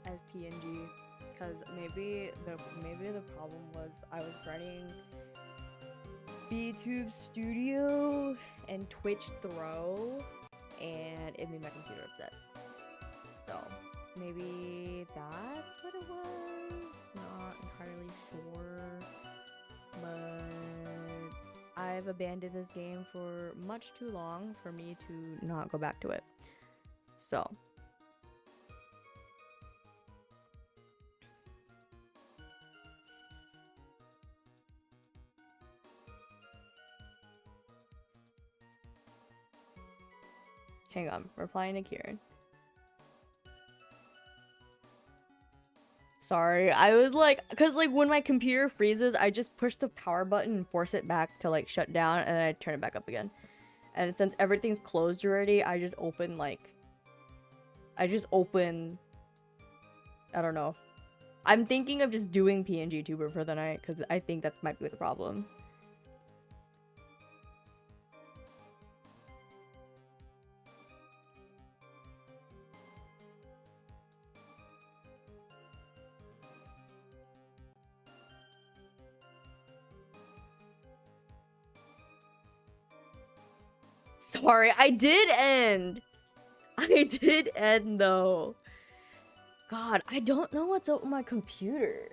as PNG, because maybe the problem was I was running BTube Studio and Twitch Throw, and it made my computer upset. So maybe that's what it was. Not entirely sure, but I've abandoned this game for much too long for me to not go back to it. So hang on, replying to Kieran. Sorry, I was like, cause like when my computer freezes, I just push the power button and force it back to like shut down, and then I turn it back up again. And since everything's closed already, I just open, I don't know. I'm thinking of just doing PNG Tuber for the night, cause I think that might be the problem. Sorry, I did end. I did end though. God, I don't know what's up with my computer.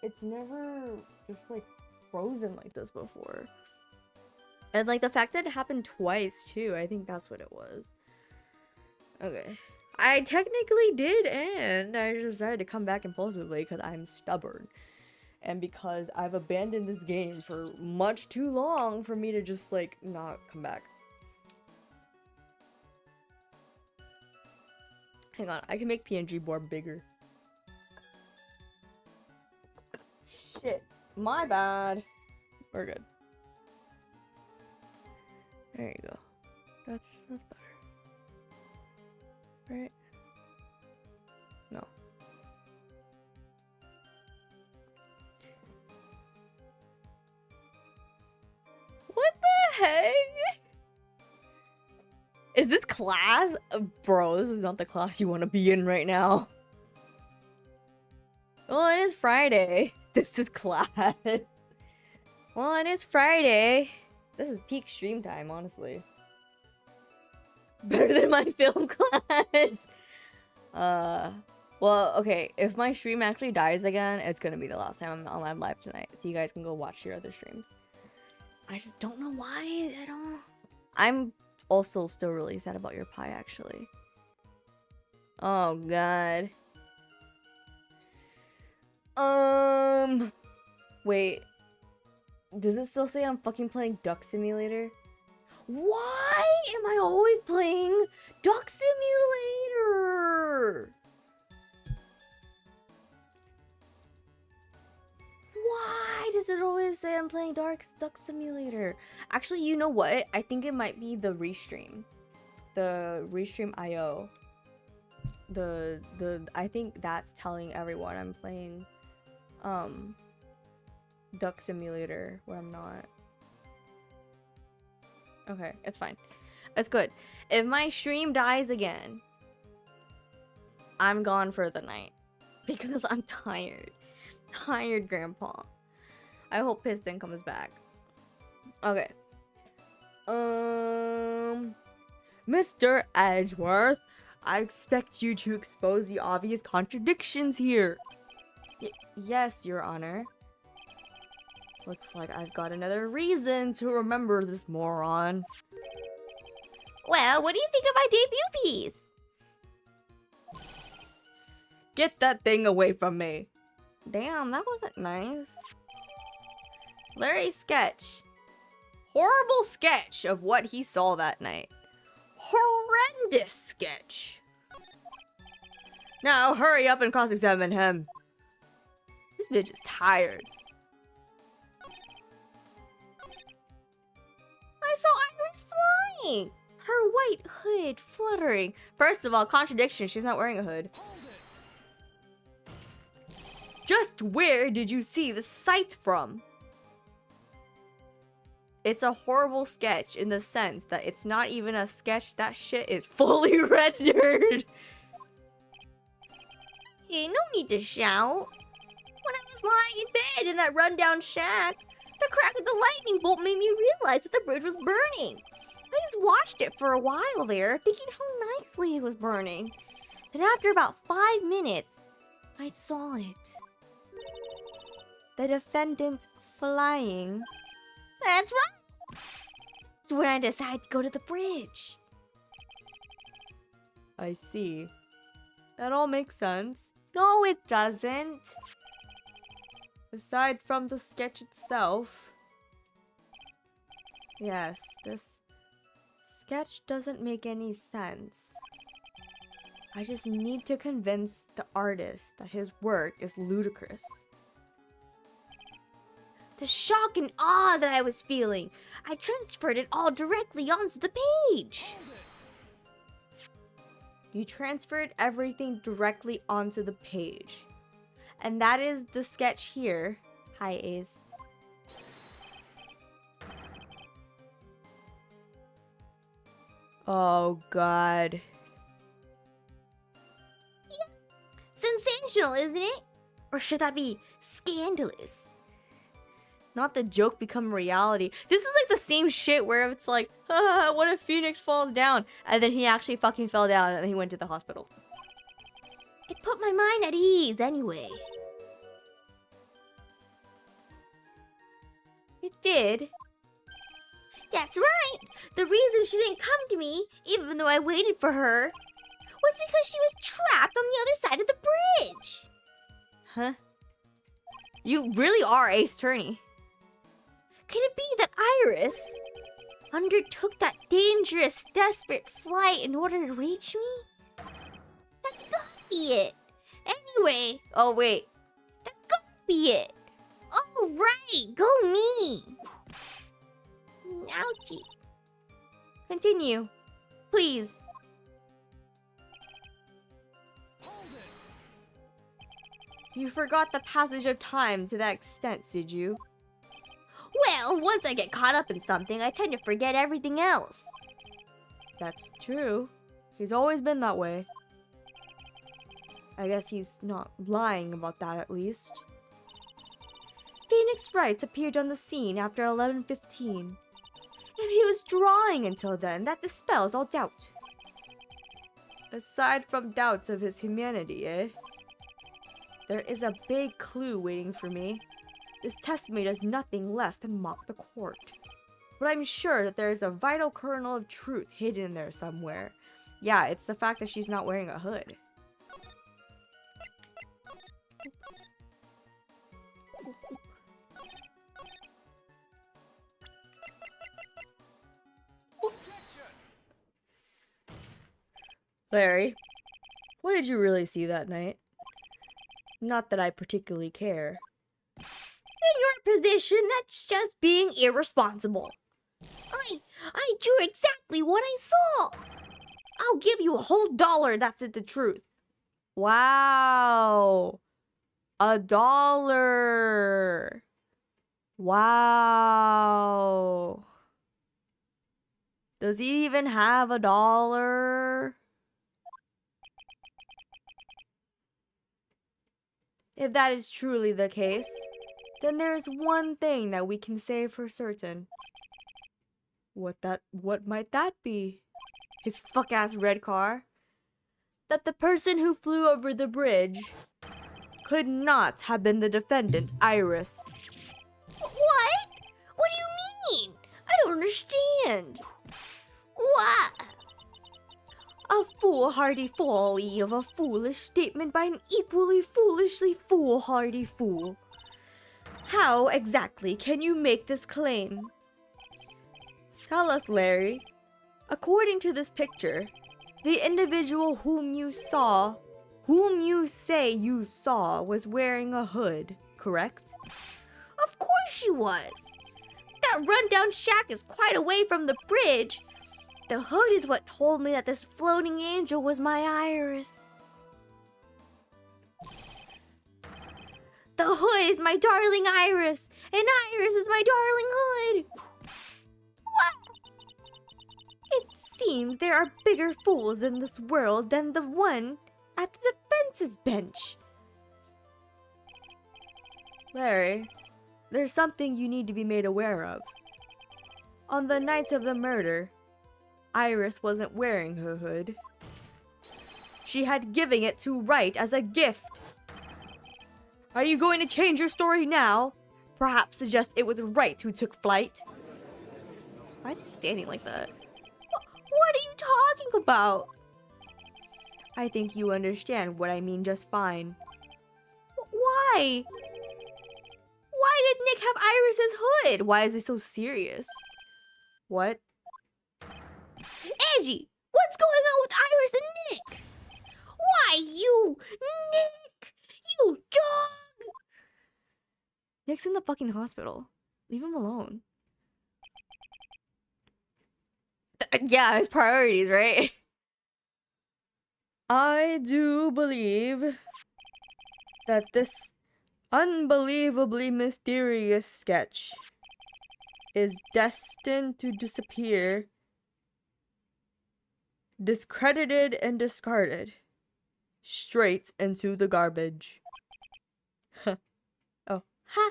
It's never just like frozen like this before. And like the fact that it happened twice too, I think that's what it was. Okay. I technically did end. I just decided to come back impulsively because I'm stubborn. And because I've abandoned this game for much too long for me to just like not come back. Hang on, I can make PNG borb bigger. Shit, my bad. We're good. There you go. That's better. Right? No. What the heck? Is this class? Bro, this is not the class you want to be in right now. Well, it is Friday. This is class. Well, it is Friday. This is peak stream time, honestly. Better than my film class. Well, okay. If my stream actually dies again, it's gonna be the last time I'm live tonight. So you guys can go watch your other streams. I just don't know why. I'm also still really sad about your pie, actually. Oh, God. Wait. Does it still say I'm fucking playing Duck Simulator? Why am I always playing Duck Simulator? Why does it always say I'm playing Duck Simulator? Actually, you know what? I think it might be the restream. The restream IO. I think that's telling everyone I'm playing Duck Simulator when I'm not. Okay, it's fine. It's good. If my stream dies again, I'm gone for the night because I'm tired. Tired, Grandpa. I hope Piston comes back. Okay. Mr. Edgeworth, I expect you to expose the obvious contradictions here. Yes, Your Honor. Looks like I've got another reason to remember this moron. Well, what do you think of my debut piece? Get that thing away from me. Damn, that wasn't nice. Larry's sketch. Horrible sketch of what he saw that night. Horrendous sketch. Now, hurry up and cross-examine him. This bitch is tired. I saw Iris flying. Her white hood fluttering. First of all, contradiction. She's not wearing a hood. Just where did you see the sight from? It's a horrible sketch in the sense that it's not even a sketch. That shit is fully rendered. Hey, no need to shout. When I was lying in bed in that rundown shack, the crack of the lightning bolt made me realize that the bridge was burning. I just watched it for a while there, thinking how nicely it was burning. Then after about 5 minutes, I saw it. The defendant flying. That's right. That's when I decided to go to the bridge. I see. That all makes sense. No, it doesn't. Aside from the sketch itself. Yes, this sketch doesn't make any sense. I just need to convince the artist that his work is ludicrous. The shock and awe that I was feeling, I transferred it all directly onto the page. You transferred everything directly onto the page. And that is the sketch here. Hi, Ace. Oh, God. Yeah. Sensational, isn't it? Or should that be scandalous? Not the joke become reality. This is like the same shit where it's like, what if Phoenix falls down? And then he actually fucking fell down and then he went to the hospital. It put my mind at ease anyway. It did. That's right. The reason she didn't come to me, even though I waited for her, was because she was trapped on the other side of the bridge. Huh? You really are Ace Attorney. Could it be that Iris undertook that dangerous, desperate flight in order to reach me? That's gotta be it. Anyway, oh wait, that's gotta be it. All right, go me. Ouchie. Continue, please. You forgot the passage of time to that extent, did you? Well, once I get caught up in something, I tend to forget everything else. That's true. He's always been that way. I guess he's not lying about that at least. Phoenix Wright appeared on the scene after 11:15. If he was drawing until then, that dispels all doubt. Aside from doubts of his humanity, eh? There is a big clue waiting for me. This testimony does nothing less than mock the court. But I'm sure that there is a vital kernel of truth hidden in there somewhere. Yeah, it's the fact that she's not wearing a hood. Larry, what did you really see that night? Not that I particularly care. In your position, that's just being irresponsible. I drew exactly what I saw. I'll give you a whole $1, that's it, the truth. Wow. $1. Wow. Does he even have $1? If that is truly the case, then there's one thing that we can say for certain. What might that be? His fuck-ass red car? That the person who flew over the bridge could not have been the defendant, Iris. What? What do you mean? I don't understand. What? A foolhardy folly of a foolish statement by an equally foolishly foolhardy fool. How exactly can you make this claim? Tell us, Larry. According to this picture, the individual whom you say you saw, was wearing a hood, correct? Of course she was. That rundown shack is quite away from the bridge. The hood is what told me that this floating angel was my Iris. The hood is my darling Iris, and Iris is my darling hood. What? It seems there are bigger fools in this world than the one at the defense's bench. Larry, there's something you need to be made aware of. On the night of the murder, Iris wasn't wearing her hood. She had given it to Wright as a gift. Are you going to change your story now? Perhaps suggest it was Wright who took flight? Why is he standing like that? What are you talking about? I think you understand what I mean just fine. Why? Why did Nick have Iris's hood? Why is he so serious? What? Angie, what's going on with Iris and Nick? Why, you, Nick, you dog! Nick's in the fucking hospital. Leave him alone. Yeah, his priorities, right? I do believe that this unbelievably mysterious sketch is destined to disappear, discredited and discarded, straight into the garbage. Oh. Ha!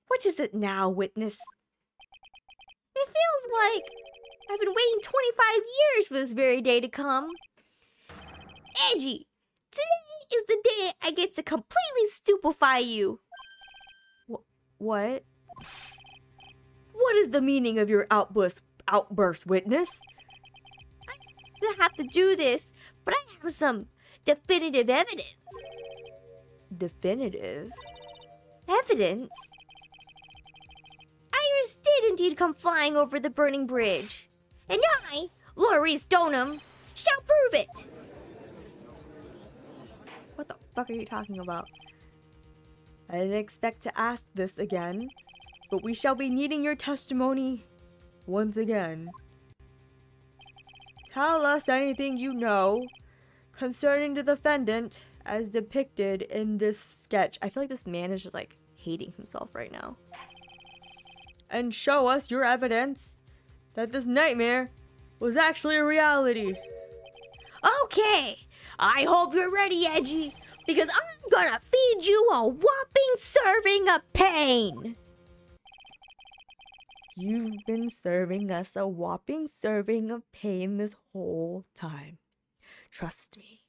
What is it now, witness? It feels like I've been waiting 25 years for this very day to come. Angie, today is the day I get to completely stupefy you. What? What is the meaning of your outburst, witness? I have to do this, but I have some definitive evidence. Definitive? Evidence? Iris did indeed come flying over the burning bridge. And I, Laurie Stoneham, shall prove it. What the fuck are you talking about? I didn't expect to ask this again, but we shall be needing your testimony once again. Tell us anything you know concerning the defendant as depicted in this sketch. I feel like this man is just like hating himself right now. And show us your evidence that this nightmare was actually a reality. Okay, I hope you're ready, Edgy, because I'm gonna feed you a whopping serving of pain. You've been serving us a whopping serving of pain this whole time. Trust me.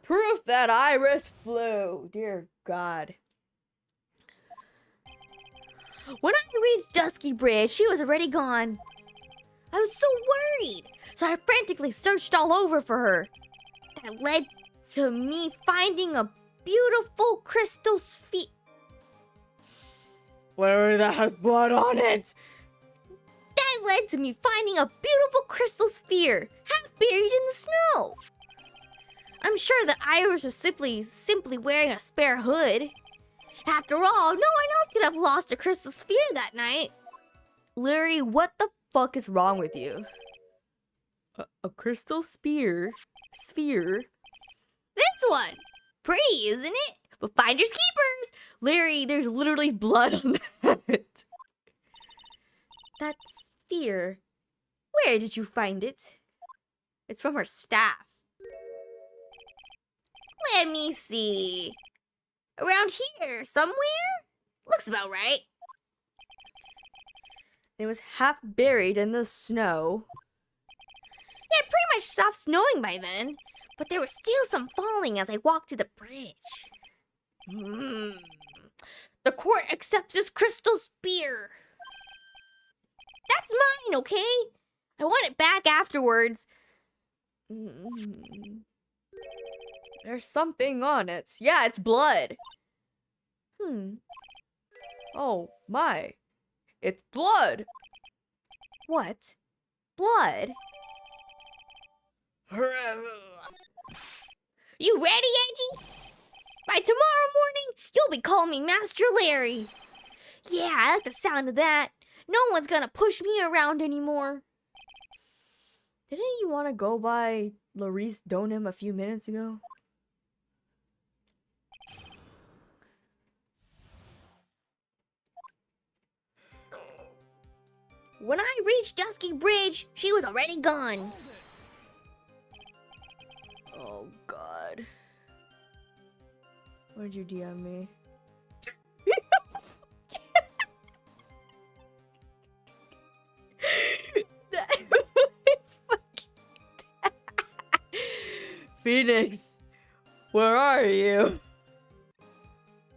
Proof that Iris flew. Dear God. When I reached Dusky Bridge, she was already gone. I was so worried, so I frantically searched all over for her. That led to me finding a beautiful crystal sphere. Larry, that has blood on it! That led to me finding a beautiful crystal sphere, half buried in the snow. I'm sure that Iris was simply wearing a spare hood. After all, no one else could have lost a crystal sphere that night. Larry, what the fuck is wrong with you? A crystal sphere? Sphere? This one! Pretty, isn't it? But finders keepers! Larry, there's literally blood on that. That sphere. Where did you find it? It's from her staff. Let me see. Around here, somewhere? Looks about right. It was half buried in the snow. Yeah, it pretty much stopped snowing by then. But there was still some falling as I walked to the bridge. The court accepts this crystal spear. That's mine, okay? I want it back afterwards. There's something on it. Yeah, it's blood. Oh, my. It's blood. What? Blood? You ready, Angie? By tomorrow morning, you'll be calling me Master Larry. Yeah, I like the sound of that. No one's gonna push me around anymore. Didn't you want to go by Laurice Donham a few minutes ago? When I reached Dusky Bridge, she was already gone. Oh, God. Where'd you DM me? Phoenix, where are you?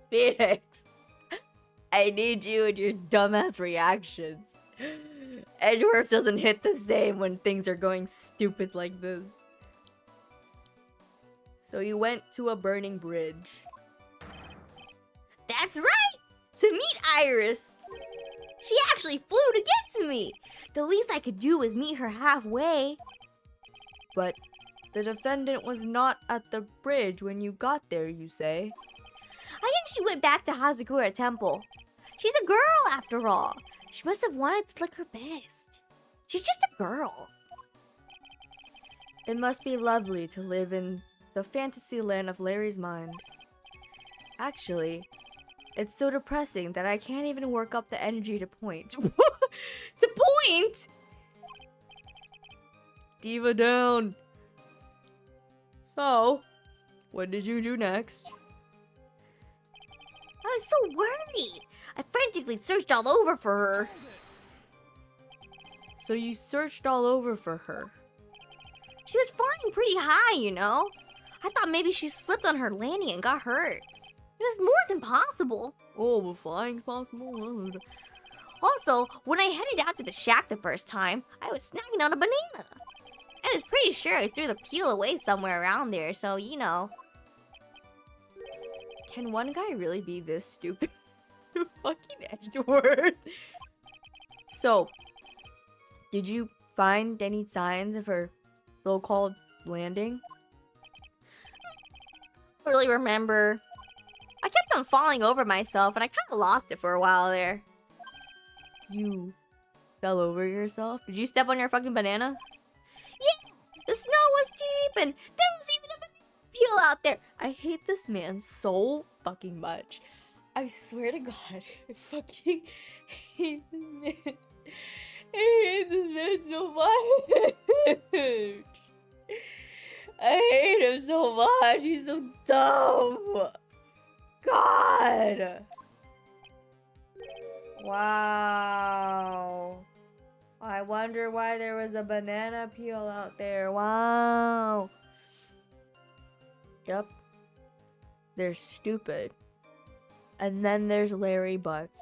Phoenix, I need you and your dumbass reactions. Edgeworth doesn't hit the same when things are going stupid like this. So you went to a burning bridge. That's right! To meet Iris! She actually flew to get to me! The least I could do was meet her halfway. But the defendant was not at the bridge when you got there, you say? I think she went back to Hazakura Temple. She's a girl, after all. She must have wanted to look her best. She's just a girl. It must be lovely to live in the fantasy land of Larry's mind. Actually, it's so depressing that I can't even work up the energy to point. To point? Diva down. So, what did you do next? I was so worried. I frantically searched all over for her. So you searched all over for her? She was flying pretty high, you know. I thought maybe she slipped on her landing and got hurt. It was more than possible. Oh, well, flying's possible? Also, when I headed out to the shack the first time, I was snacking on a banana. I was pretty sure I threw the peel away somewhere around there, so you know. Can one guy really be this stupid? Fucking Edgeworth. So, did you find any signs of her so-called landing? I don't really remember. I kept on falling over myself and I kind of lost it for a while there. You fell over yourself? Did you step on your fucking banana? Yeah! The snow was deep and there was even a banana peel out there. I hate this man so fucking much. I swear to God, I fucking hate this man. I hate this man so much. I hate him so much. He's so dumb. God. Wow. I wonder why there was a banana peel out there. Wow. Yep. They're stupid. And then there's Larry Butts.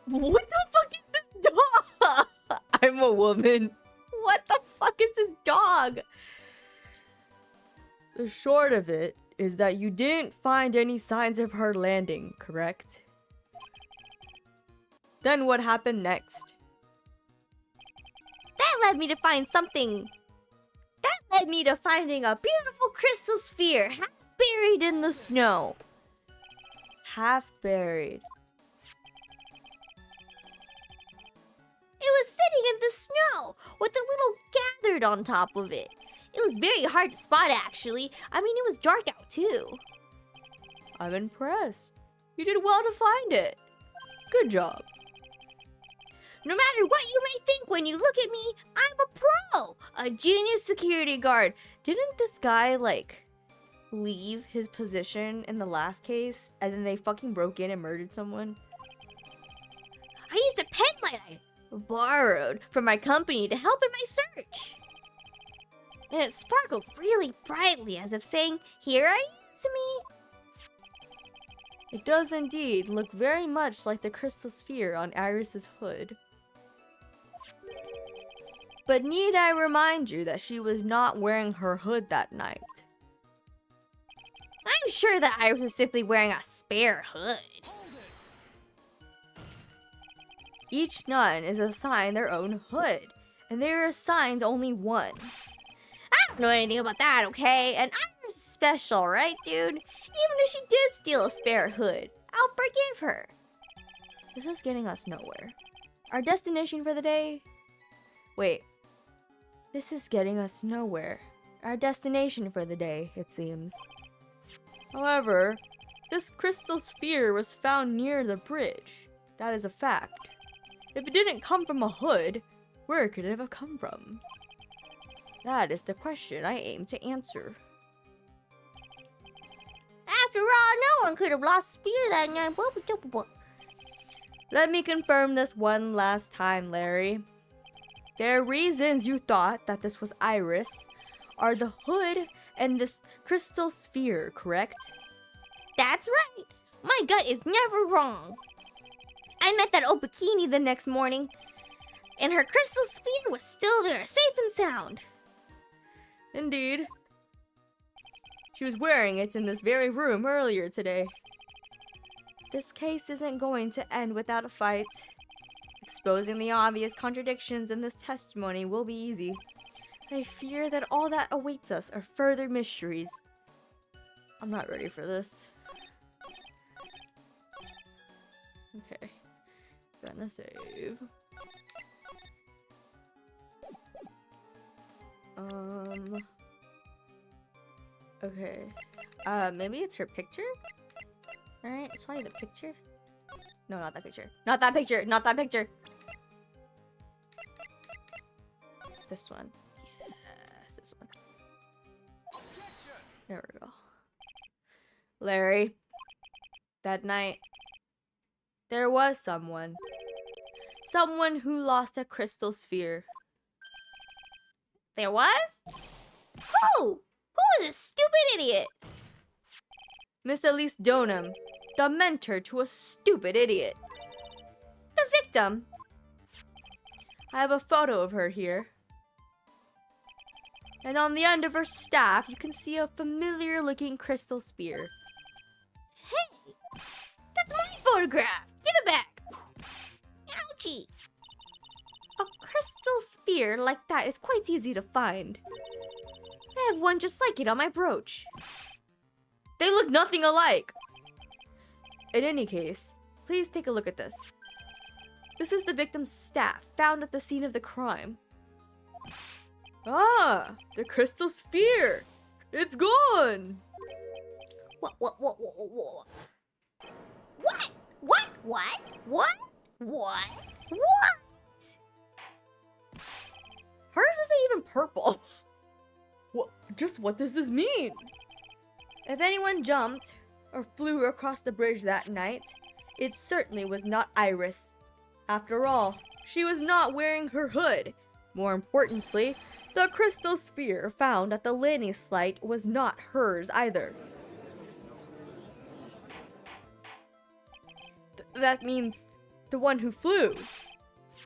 What the fuck is this dog? I'm a woman. What the fuck is this dog? The short of it is that you didn't find any signs of her landing, correct? Then what happened next? That led me to find something. That led me to finding a beautiful crystal sphere half buried in the snow. Half buried. It was sitting in the snow with a little gathered on top of it. It was very hard to spot, actually. I mean, it was dark out, too. I'm impressed. You did well to find it. Good job. No matter what you may think when you look at me, I'm a pro! A genius security guard. Didn't this guy, like, leave his position in the last case, and then they fucking broke in and murdered someone? I used a pen light I borrowed from my company to help in my search. And it sparkled really brightly as if saying, "Here are you to me." It does indeed look very much like the crystal sphere on Iris's hood. But need I remind you that she was not wearing her hood that night? I'm sure that Iris was simply wearing a spare hood. Each nun is assigned their own hood, and they are assigned only one. I don't know anything about that, okay? And Iris is special, right, dude? Even if she did steal a spare hood, I'll forgive her. This is getting us nowhere. Our destination for the day? Wait. This is getting us nowhere. Our destination for the day, it seems. However, This crystal sphere was found near the bridge. That is a fact. If it didn't come from a hood, where could it have come from? That is the question I aim to answer. After all, no one could have lost a spear that night. Let me confirm this one last time, Larry. Their reasons you thought that this was Iris are the hood and this crystal sphere, correct? That's right. My gut is never wrong. I met that old bikini the next morning, and her crystal sphere was still there, safe and sound. Indeed. She was wearing it in this very room earlier today. This case isn't going to end without a fight. Exposing the obvious contradictions in this testimony will be easy. I fear that all that awaits us are further mysteries. I'm not ready for this. Okay. Gonna save. Okay. Maybe it's her picture? Alright, it's probably the picture. No, not that picture. Not that picture! Not that picture! This one. Yes, this one. There we go. Larry. That night, there was someone. Someone who lost a crystal sphere. There was? Who? Who was this stupid idiot? Miss Elise Donham, the mentor to a stupid idiot. The victim. I have a photo of her here. And on the end of her staff, you can see a familiar-looking crystal sphere. Hey! That's my photograph! Give it back! Ouchie! A crystal sphere like that is quite easy to find. I have one just like it on my brooch. They look nothing alike! In any case, please take a look at this. This is the victim's staff found at the scene of the crime. Ah, the crystal sphere! It's gone! What? What? Hers isn't even purple. What does this mean? If anyone jumped or flew across the bridge that night, it certainly was not Iris. After all, she was not wearing her hood. More importantly, the crystal sphere found at the landing site was not hers either. That means the one who flew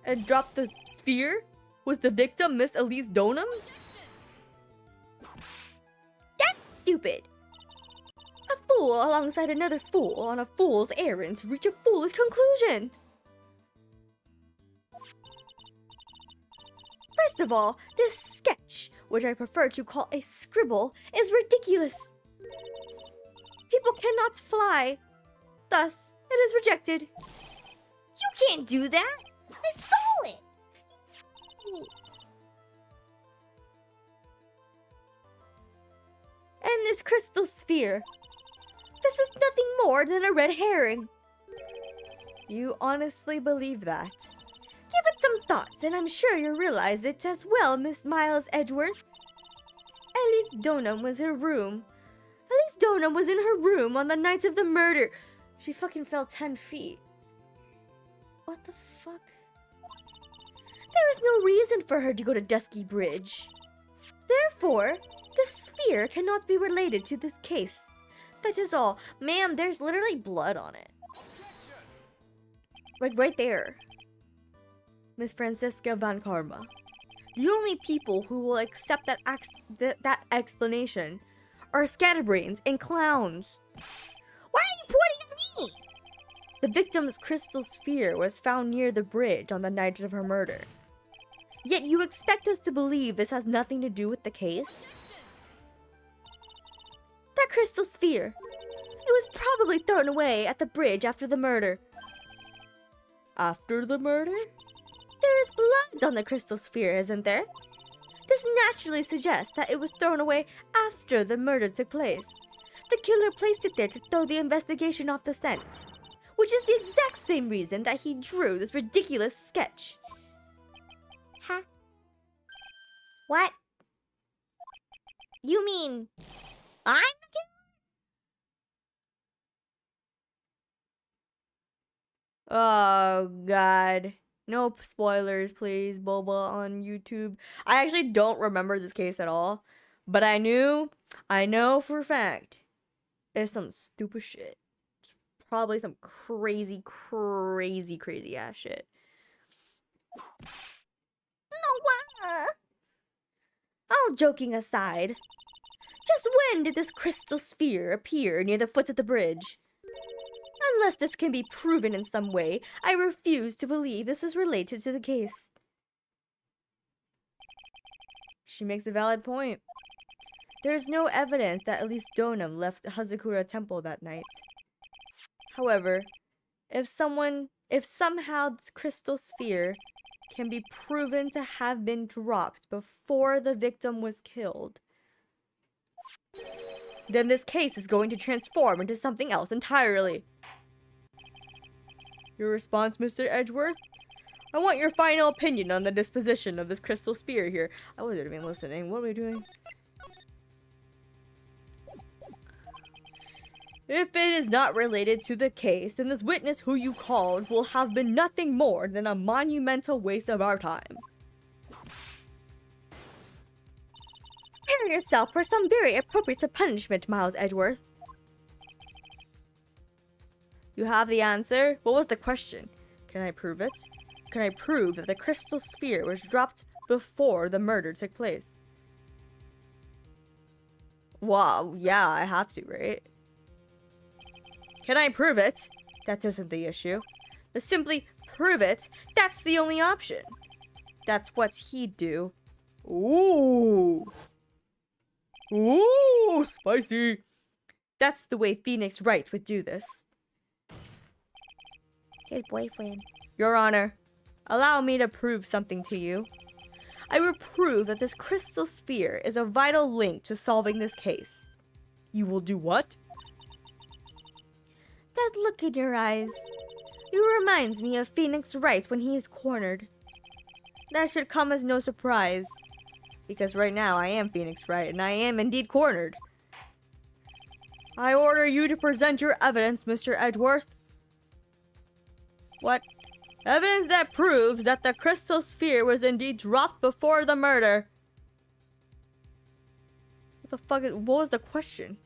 and dropped the sphere was the victim, Miss Elise Donham? That's stupid. A fool alongside another fool on a fool's errand to reach a foolish conclusion. First of all, this sketch, which I prefer to call a scribble, is ridiculous. People cannot fly. Thus, it is rejected. You can't do that. I saw it. And this crystal sphere. This is nothing more than a red herring. You honestly believe that? Give it some thoughts, and I'm sure you'll realize it as well, Miss Miles Edgeworth. Elise Donham was in her room. Elise Donham was in her room on the night of the murder. She fucking fell 10 feet. What the fuck? There is no reason for her to go to Dusky Bridge. Therefore, the sphere cannot be related to this case. That is all. Ma'am, there's literally blood on it. Like right there. Miss Francisca Van Karma. The only people who will accept that explanation are scatterbrains and clowns. Why are you pointing at me? The victim's crystal sphere was found near the bridge on the night of her murder. Yet you expect us to believe this has nothing to do with the case? That crystal sphere. It was probably thrown away at the bridge after the murder. After the murder? There is blood on the crystal sphere, isn't there? This naturally suggests that it was thrown away after the murder took place. The killer placed it there to throw the investigation off the scent, which is the exact same reason that he drew this ridiculous sketch. Huh? What? You mean I'm the killer? Oh, God. No spoilers, please, Boba on YouTube. I actually don't remember this case at all. But I know for a fact it's some stupid shit. It's probably some crazy ass shit. No, all joking aside, just when did this crystal sphere appear near the foot of the bridge? Unless this can be proven in some way, I refuse to believe this is related to the case. She makes a valid point. There is no evidence that at least Donum left Hazakura Temple that night. However, if somehow this crystal sphere can be proven to have been dropped before the victim was killed, then this case is going to transform into something else entirely. Your response, Mr. Edgeworth? I want your final opinion on the disposition of this crystal sphere here. I wasn't even listening. What are we doing? If it is not related to the case, then this witness who you called will have been nothing more than a monumental waste of our time. Prepare yourself for some very appropriate punishment, Miles Edgeworth. You have the answer? What was the question? Can I prove it? Can I prove that the crystal sphere was dropped before the murder took place? Wow, yeah, I have to, right? Can I prove it? That isn't the issue. But simply prove it, that's the only option. That's what he'd do. Ooh. Ooh, spicy. That's the way Phoenix Wright would do this. His boyfriend. Your Honor, allow me to prove something to you. I will prove that this crystal sphere is a vital link to solving this case. You will do what? That look in your eyes. It reminds me of Phoenix Wright when he is cornered. That should come as no surprise. Because right now I am Phoenix Wright and I am indeed cornered. I order you to present your evidence, Mr. Edgeworth. What? Evidence that proves that the crystal sphere was indeed dropped before the murder. What was the question?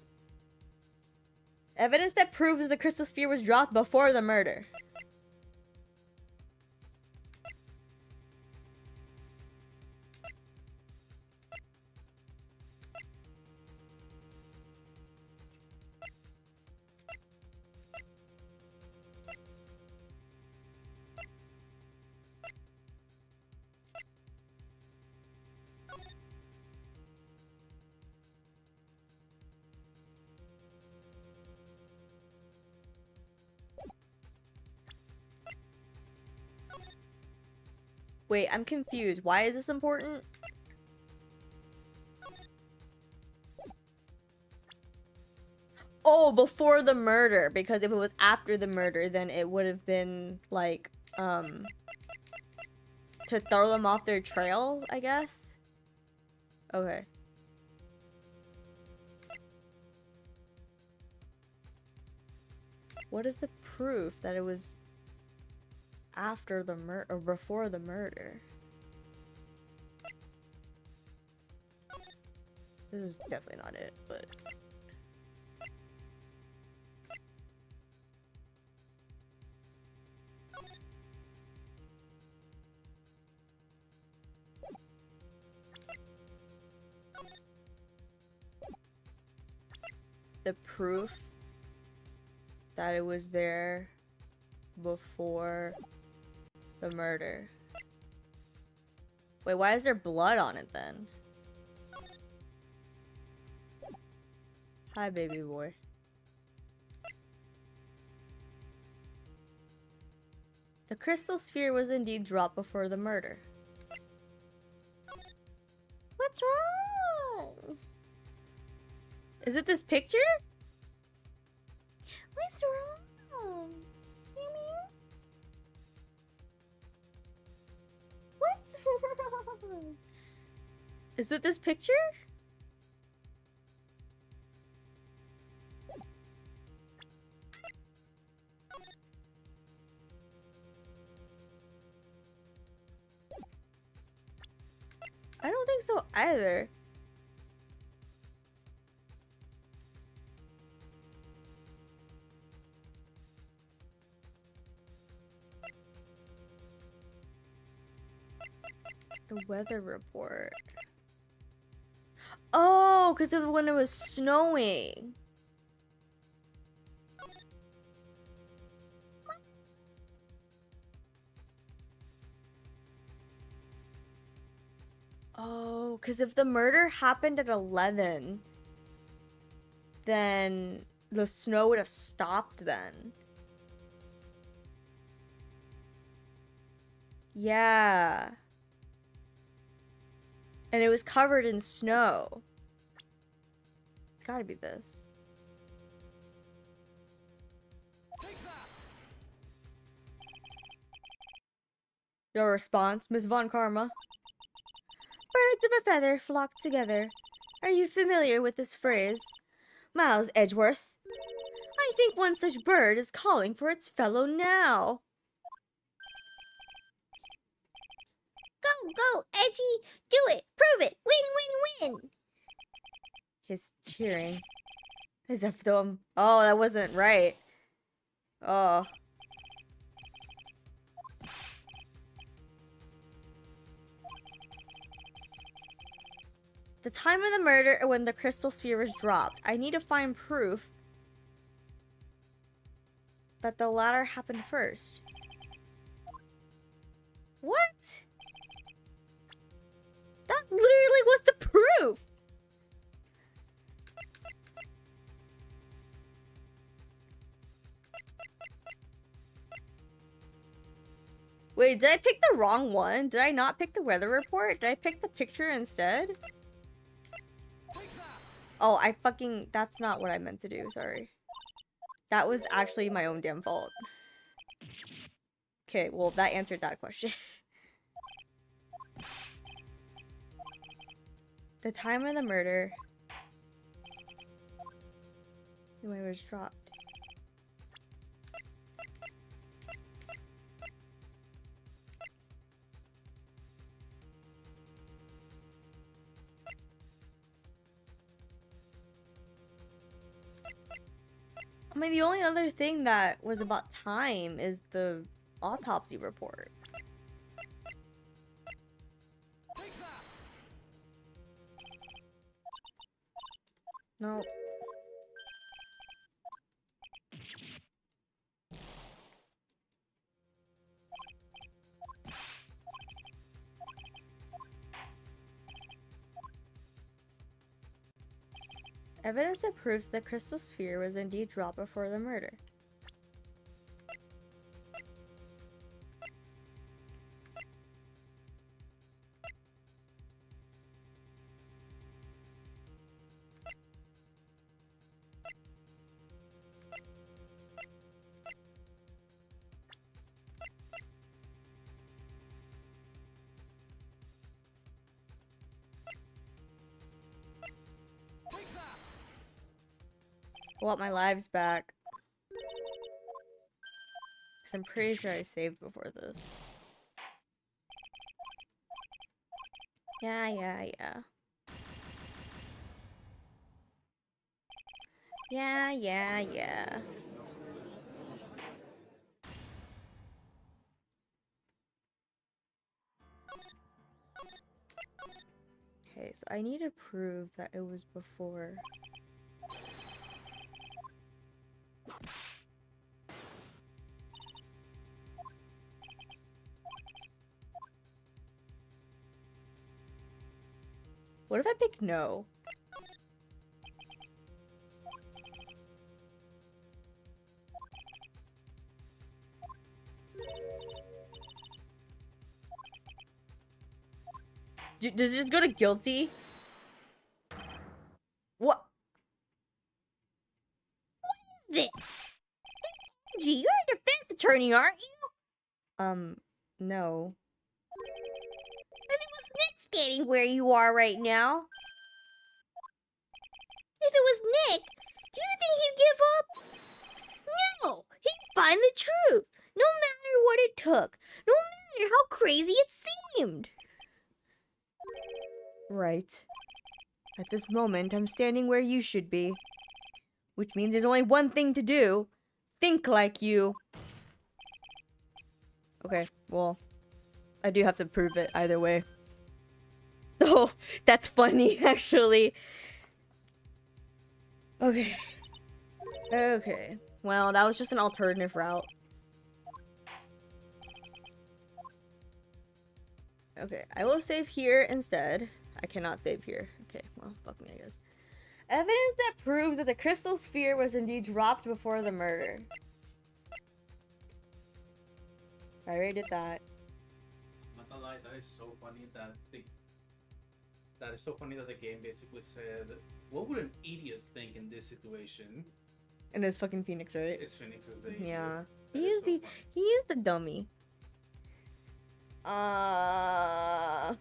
Evidence that proves the crystal sphere was dropped before the murder. Wait, I'm confused. Why is this important? Oh, before the murder. Because if it was after the murder, then it would have been, like, to throw them off their trail, I guess? Okay. What is the proof that it was after the murder or before the murder? This is definitely not it, but the proof that it was there before the murder. Wait, why is there blood on it then? Hi, baby boy. The crystal sphere was indeed dropped before the murder. What's wrong? Is it this picture? is wrong? Meow meow. What's wrong? Is it this picture? I don't think so either. The weather report. Oh, because of when it was snowing. Oh, because if the murder happened at 11, then the snow would have stopped then. Yeah. And it was covered in snow. It's gotta be this. Your response, Miss Von Karma? Birds of a feather flock together. Are you familiar with this phrase? Miles Edgeworth. I think one such bird is calling for its fellow now. Go, go, Edgy! Do it! Prove it! Win, win, win! His cheering. As if though oh, that wasn't right. Oh. The time of the murder when the crystal sphere was dropped. I need to find proof that the latter happened first. What? That literally was the proof! Wait, did I pick the wrong one? Did I not pick the weather report? Did I pick the picture instead? Oh, that's not what I meant to do, sorry. That was actually my own damn fault. Okay, well, that answered that question. The time of the murder. When it was dropped. I mean, the only other thing that was about time is the autopsy report. No. Evidence that proves the crystal sphere was indeed dropped before the murder. I want my lives back. Because I'm pretty sure I saved before this. Yeah. Yeah. Okay, so I need to prove that it was before. What if I pick no? Does it just go to guilty? What? This. Luigi, you're a defense attorney, aren't you? No. If it was Nick standing where you are right now. If it was Nick, do you think he'd give up? No, he'd find the truth, no matter what it took, no matter how crazy it seemed. Right. At this moment, I'm standing where you should be. Which means there's only one thing to do. Think like you. Okay, well, I do have to prove it either way. So, that's funny, actually. Okay. Okay. Well, that was just an alternative route. Okay, I will save here instead. I cannot save here. Okay, well, fuck me, I guess. Evidence that proves that the crystal sphere was indeed dropped before the murder. I already did that. Not gonna lie, that is so funny that the game basically said, "What would an idiot think in this situation?" And it's fucking Phoenix, right? It's Phoenix's day. Yeah. He is the dummy. I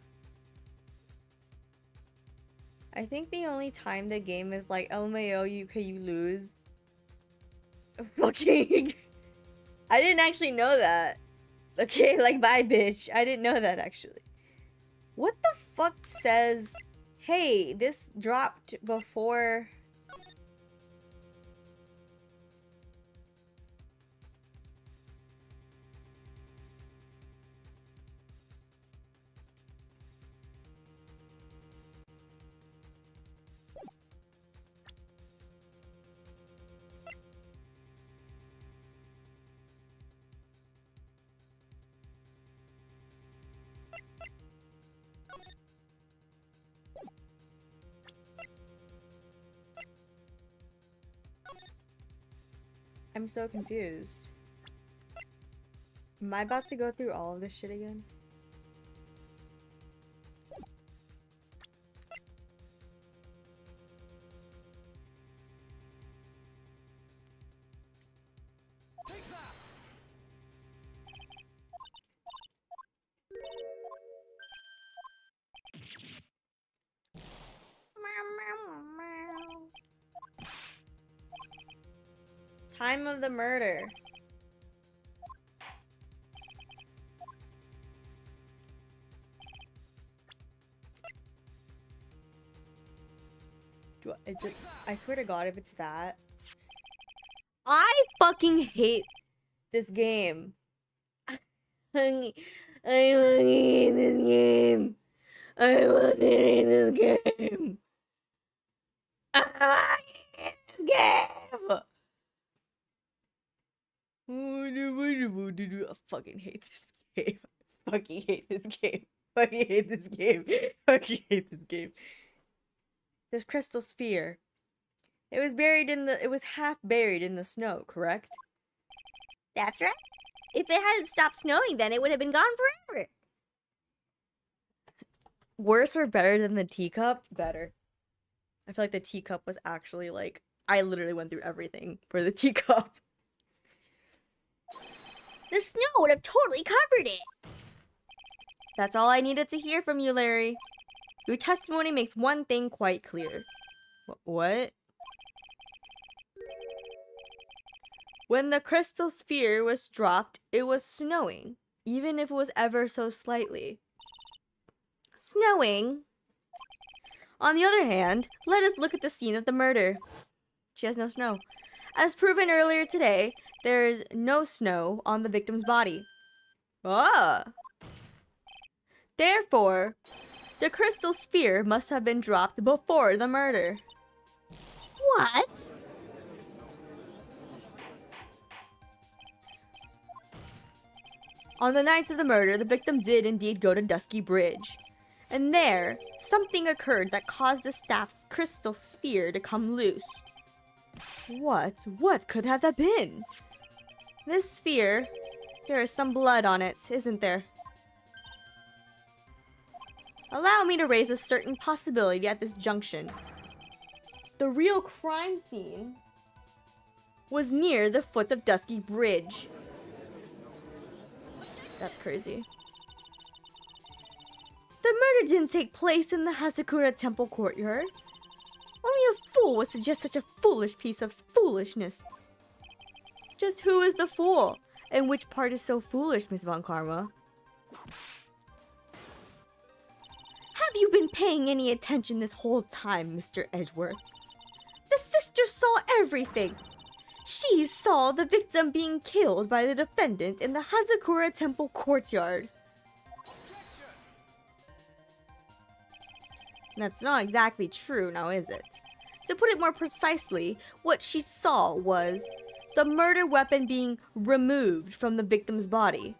think the only time the game is like, LMAO, you lose. Fucking. I didn't actually know that. Okay, like, bye, bitch. I didn't know that, actually. What the fuck says, hey, this dropped before... I'm so confused. Am I about to go through all of this shit again? Time of the murder. Is it, I swear to God, if it's that. I fucking hate this game. I fucking hate this game. I fucking hate this game. I fucking hate this game. I fucking hate this game. I fucking hate this game. Fucking hate this game. Fucking hate this game. This crystal sphere. It was half buried in the snow, correct? That's right. If it hadn't stopped snowing, then it would have been gone forever. Worse or better than the teacup? Better. I feel like the teacup was actually like, I literally went through everything for the teacup. The snow would have totally covered it. That's all I needed to hear from you, Larry. Your testimony makes one thing quite clear. What? When the crystal sphere was dropped, it was snowing, even if it was ever so slightly. Snowing? On the other hand, let us look at the scene of the murder. She has no snow. As proven earlier today, there is no snow on the victim's body. Ah! Therefore, the crystal sphere must have been dropped before the murder. What? On the nights of the murder, the victim did indeed go to Dusky Bridge. And there, something occurred that caused the staff's crystal sphere to come loose. What? What could have that been? This sphere, there is some blood on it, isn't there? Allow me to raise a certain possibility at this junction. The real crime scene was near the foot of Dusky Bridge. That's crazy. The murder didn't take place in the Hazakura Temple courtyard. Only a fool would suggest such a foolish piece of foolishness. Just who is the fool? And which part is so foolish, Miss Von Karma? Have you been paying any attention this whole time, Mr. Edgeworth? The sister saw everything. She saw the victim being killed by the defendant in the Hazakura Temple courtyard. That's not exactly true, now is it? To put it more precisely, what she saw was the murder weapon being removed from the victim's body.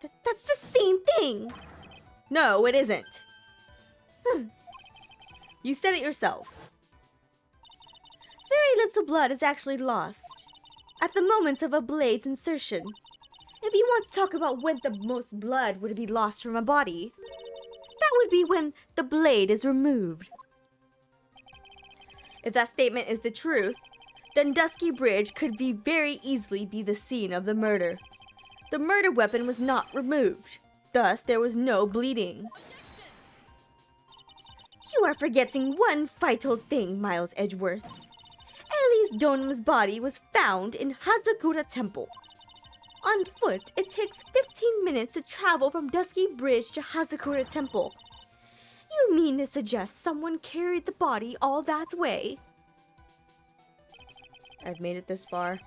That's the same thing. No, it isn't. You said it yourself. Very little blood is actually lost at the moment of a blade's insertion. If you want to talk about when the most blood would be lost from a body, that would be when the blade is removed. If that statement is the truth, then Dusky Bridge could very easily be the scene of the murder. The murder weapon was not removed. Thus, there was no bleeding. You are forgetting one vital thing, Miles Edgeworth. Elise Donham's body was found in Hazakura Temple. On foot, it takes 15 minutes to travel from Dusky Bridge to Hazakura Temple. You mean to suggest someone carried the body all that way? I've made it this far.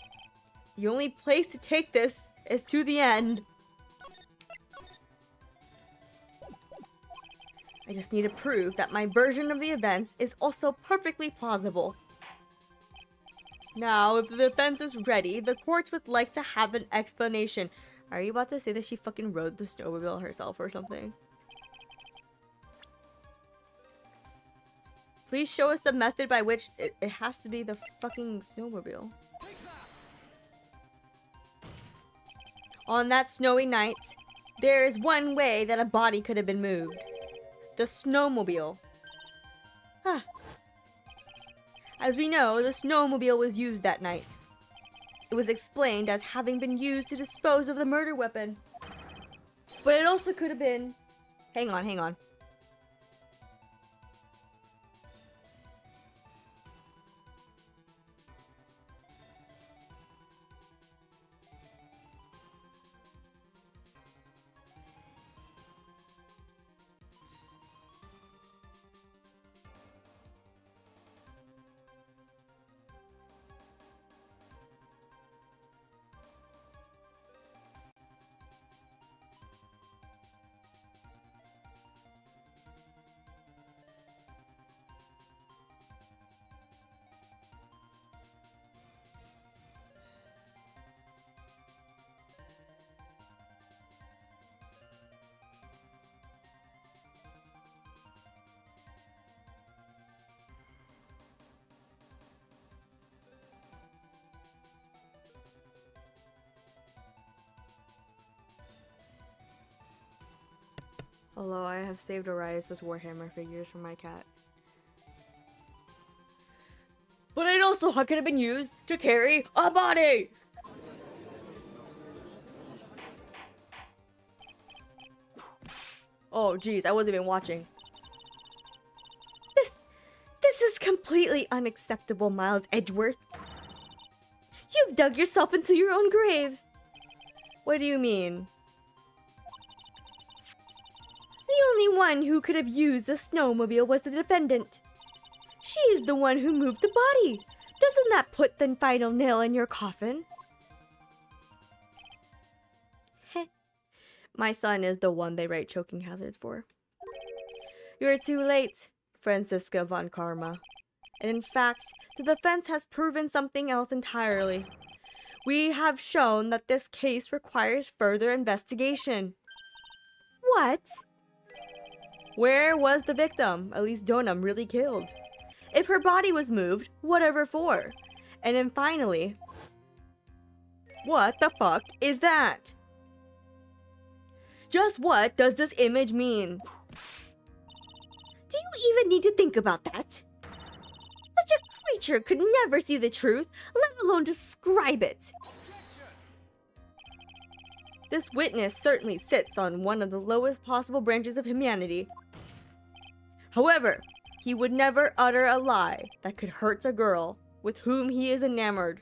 The only place to take this is to the end. I just need to prove that my version of the events is also perfectly plausible. Now, if the defense is ready, the court would like to have an explanation. Are you about to say that she fucking rode the snowmobile herself or something? Please show us the method by which it has to be the fucking snowmobile. On that snowy night, there is one way that a body could have been moved. The snowmobile. Huh. As we know, the snowmobile was used that night. It was explained as having been used to dispose of the murder weapon. But it also could have been... Hang on. Hello, I have saved Arias' Warhammer figures from my cat. But it also could have been used to carry a body! Oh, geez, I wasn't even watching. This is completely unacceptable, Miles Edgeworth. You've dug yourself into your own grave. What do you mean? The only one who could have used the snowmobile was the defendant. She is the one who moved the body. Doesn't that put the final nail in your coffin? Heh. My son is the one they write choking hazards for. You're too late, Franziska von Karma. And in fact, the defense has proven something else entirely. We have shown that this case requires further investigation. What? Where was the victim, Elise Donham, really killed? If her body was moved, whatever for? And then finally, what the fuck is that? Just what does this image mean? Do you even need to think about that? Such a creature could never see the truth, let alone describe it. This witness certainly sits on one of the lowest possible branches of humanity. However, he would never utter a lie that could hurt a girl with whom he is enamored.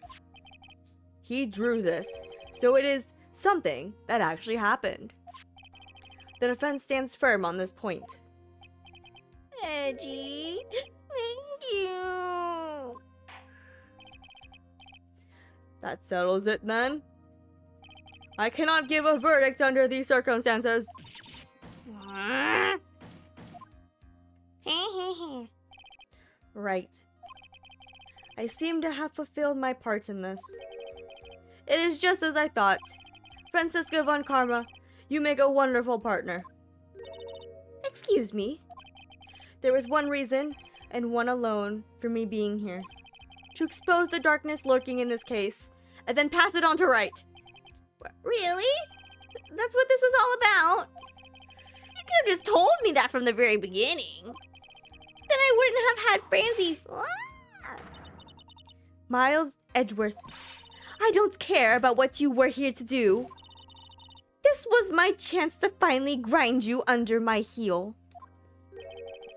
He drew this, so it is something that actually happened. The defense stands firm on this point. Edgy, thank you. That settles it then. I cannot give a verdict under these circumstances. Right. I seem to have fulfilled my part in this. It is just as I thought. Franziska von Karma, you make a wonderful partner. Excuse me. There is one reason, and one alone, for me being here. To expose the darkness lurking in this case, and then pass it on to Right. Really? That's what this was all about? You could have just told me that from the very beginning. Then I wouldn't have had Francie. Miles Edgeworth, I don't care about what you were here to do. This was my chance to finally grind you under my heel.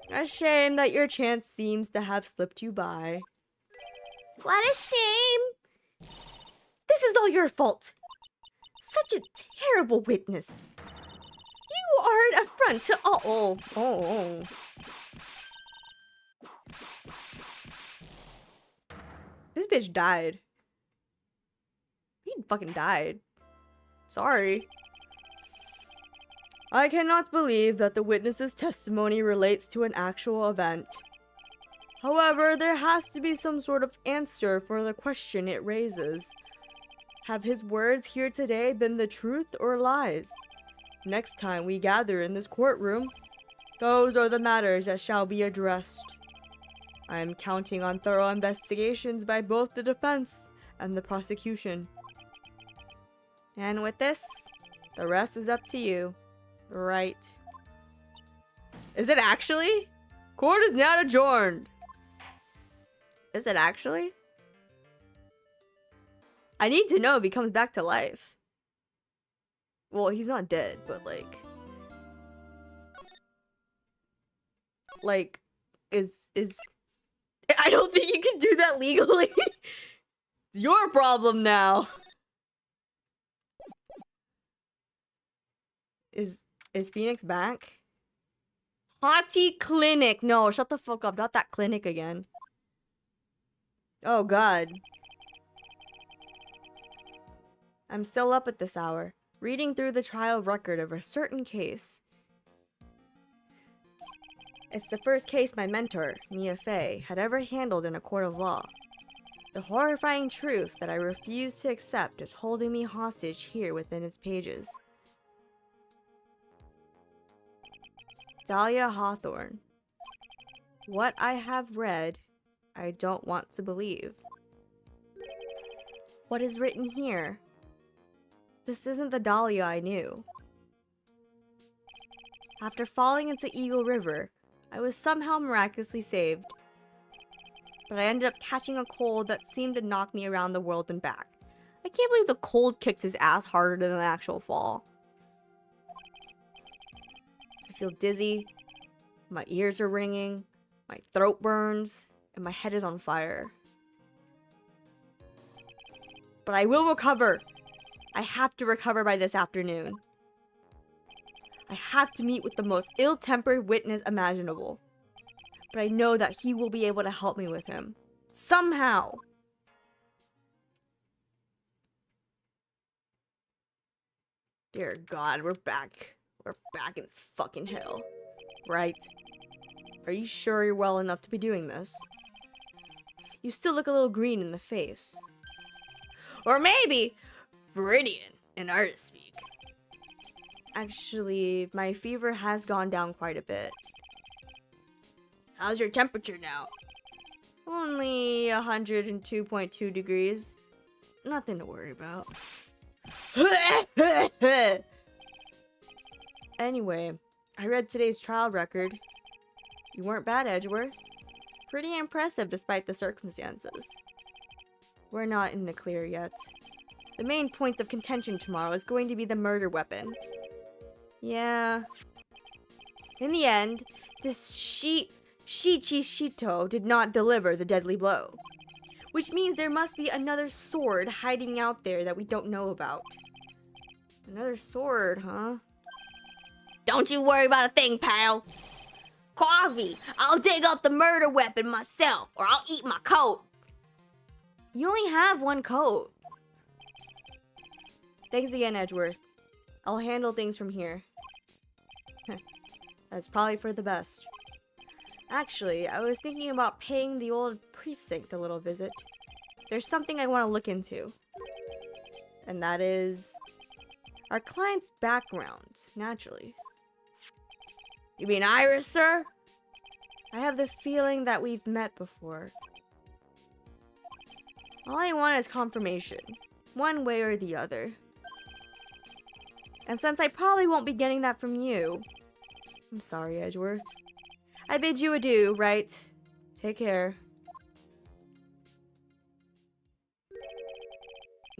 A shame that your chance seems to have slipped you by. What a shame. This is all your fault. Such a terrible witness. You are an affront to all. Oh. This bitch died. He fucking died. Sorry. I cannot believe that the witness's testimony relates to an actual event. However, there has to be some sort of answer for the question it raises. Have his words here today been the truth or lies? Next time we gather in this courtroom, those are the matters that shall be addressed. I am counting on thorough investigations by both the defense and the prosecution. And with this, the rest is up to you. Right. Is it actually? Court is now adjourned. Is it actually? I need to know if he comes back to life. Well, he's not dead, but like is I don't think you can do that legally. It's your problem now. Is Phoenix back? Hottie Clinic. No, shut the fuck up. Not that clinic again. Oh god. I'm still up at this hour, reading through the trial record of a certain case. It's the first case my mentor, Mia Fey, had ever handled in a court of law. The horrifying truth that I refuse to accept is holding me hostage here within its pages. Dahlia Hawthorne. What I have read, I don't want to believe. What is written here? This isn't the Dahlia I knew. After falling into Eagle River, I was somehow miraculously saved. But I ended up catching a cold that seemed to knock me around the world and back. I can't believe the cold kicked his ass harder than the actual fall. I feel dizzy, my ears are ringing, my throat burns, and my head is on fire. But I will recover. I have to recover by this afternoon. I have to meet with the most ill-tempered witness imaginable. But I know that he will be able to help me with him. Somehow. Dear God, we're back. We're back in this fucking hell. Right? Are you sure you're well enough to be doing this? You still look a little green in the face. Or maybe Viridian in artist speak. Actually, my fever has gone down quite a bit. How's your temperature now? Only 102.2 degrees. Nothing to worry about. Anyway, I read today's trial record. You weren't bad, Edgeworth. Pretty impressive despite the circumstances. We're not in the clear yet. The main point of contention tomorrow is going to be the murder weapon. Yeah. In the end, this Shito did not deliver the deadly blow. Which means there must be another sword hiding out there that we don't know about. Another sword, huh? Don't you worry about a thing, pal. Coffee, I'll dig up the murder weapon myself, or I'll eat my coat. You only have one coat. Thanks again, Edgeworth. I'll handle things from here. That's probably for the best. Actually, I was thinking about paying the old precinct a little visit. There's something I want to look into. And that is our client's background, naturally. You mean Iris, sir? I have the feeling that we've met before. All I want is confirmation, one way or the other. And since I probably won't be getting that from you, I'm sorry, Edgeworth. I bid you adieu, right? Take care.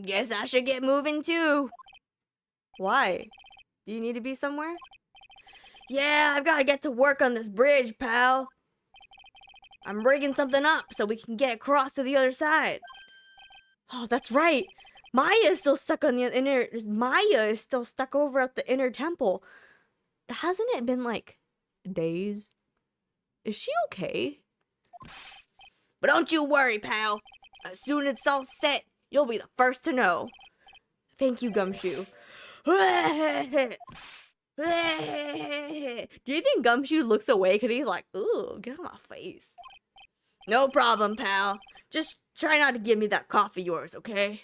Guess I should get moving too. Why? Do you need to be somewhere? Yeah, I've got to get to work on this bridge, pal. I'm rigging something up so we can get across to the other side. Oh, that's right. Maya is still stuck on the inner... Maya is still stuck over at the inner temple. Hasn't it been, like, days? Is she okay? But don't you worry, pal. As soon as it's all set, you'll be the first to know. Thank you, Gumshoe. Do you think Gumshoe looks away because he's like, ooh, get on my face? No problem, pal. Just try not to give me that cough of yours, okay?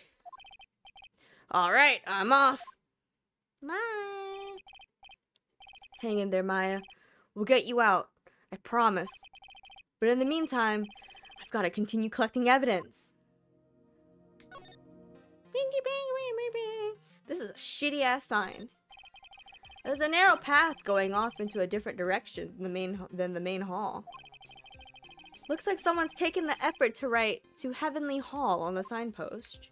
Alright, I'm off. Bye. Hang in there, Maya. We'll get you out. I promise. But in the meantime, I've got to continue collecting evidence. Bingy bang, bang, bang. This is a shitty-ass sign. There's a narrow path going off into a different direction than the main hall. Looks like someone's taken the effort to write "to Heavenly Hall" on the signpost.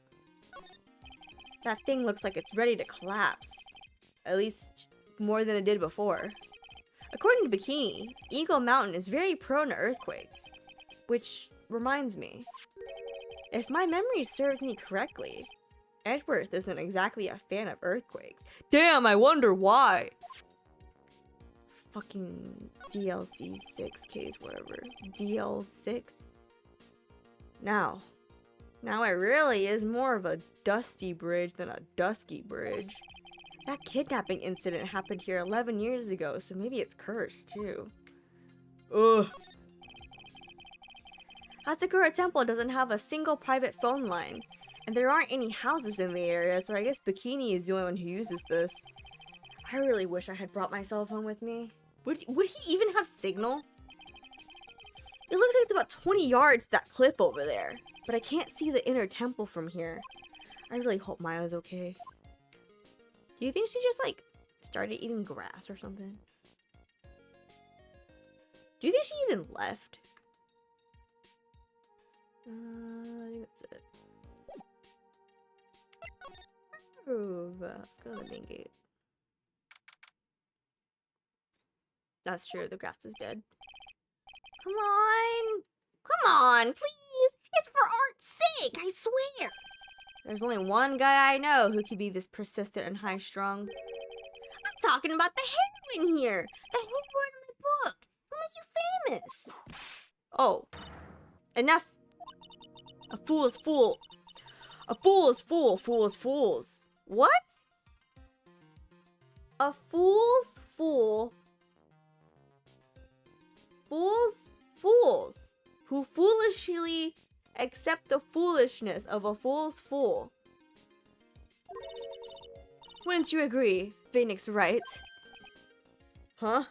That thing looks like it's ready to collapse. At least more than it did before. According to Bikini, Eagle Mountain is very prone to earthquakes. Which reminds me, if my memory serves me correctly, Edgeworth isn't exactly a fan of earthquakes. Damn, I wonder why. Fucking DLC 6Ks, whatever. DL6? Now it really is more of a dusty bridge than a dusky bridge. That kidnapping incident happened here 11 years ago, so maybe it's cursed too. Ugh. Asakura Temple doesn't have a single private phone line, and there aren't any houses in the area, so I guess Bikini is the only one who uses this. I really wish I had brought my cell phone with me. Would he even have signal? It looks like it's about 20 yards to that cliff over there, but I can't see the inner temple from here. I really hope Maya's okay. Do you think she just, like, started eating grass or something? Do you think she even left? I think that's it. Let's go to the main gate. That's true, the grass is dead. Come on! Come on, please! It's for art's sake, I swear! There's only one guy I know who can be this persistent and high-strung. I'm talking about the heroine here! The heroine in my book! I'll make you famous! Oh. Enough! A fool is fool. A fool is fool. Fool is fools. What? A fool's fool. Fools who foolishly accept the foolishness of a fool's fool. Wouldn't you agree, Phoenix Wright? Huh?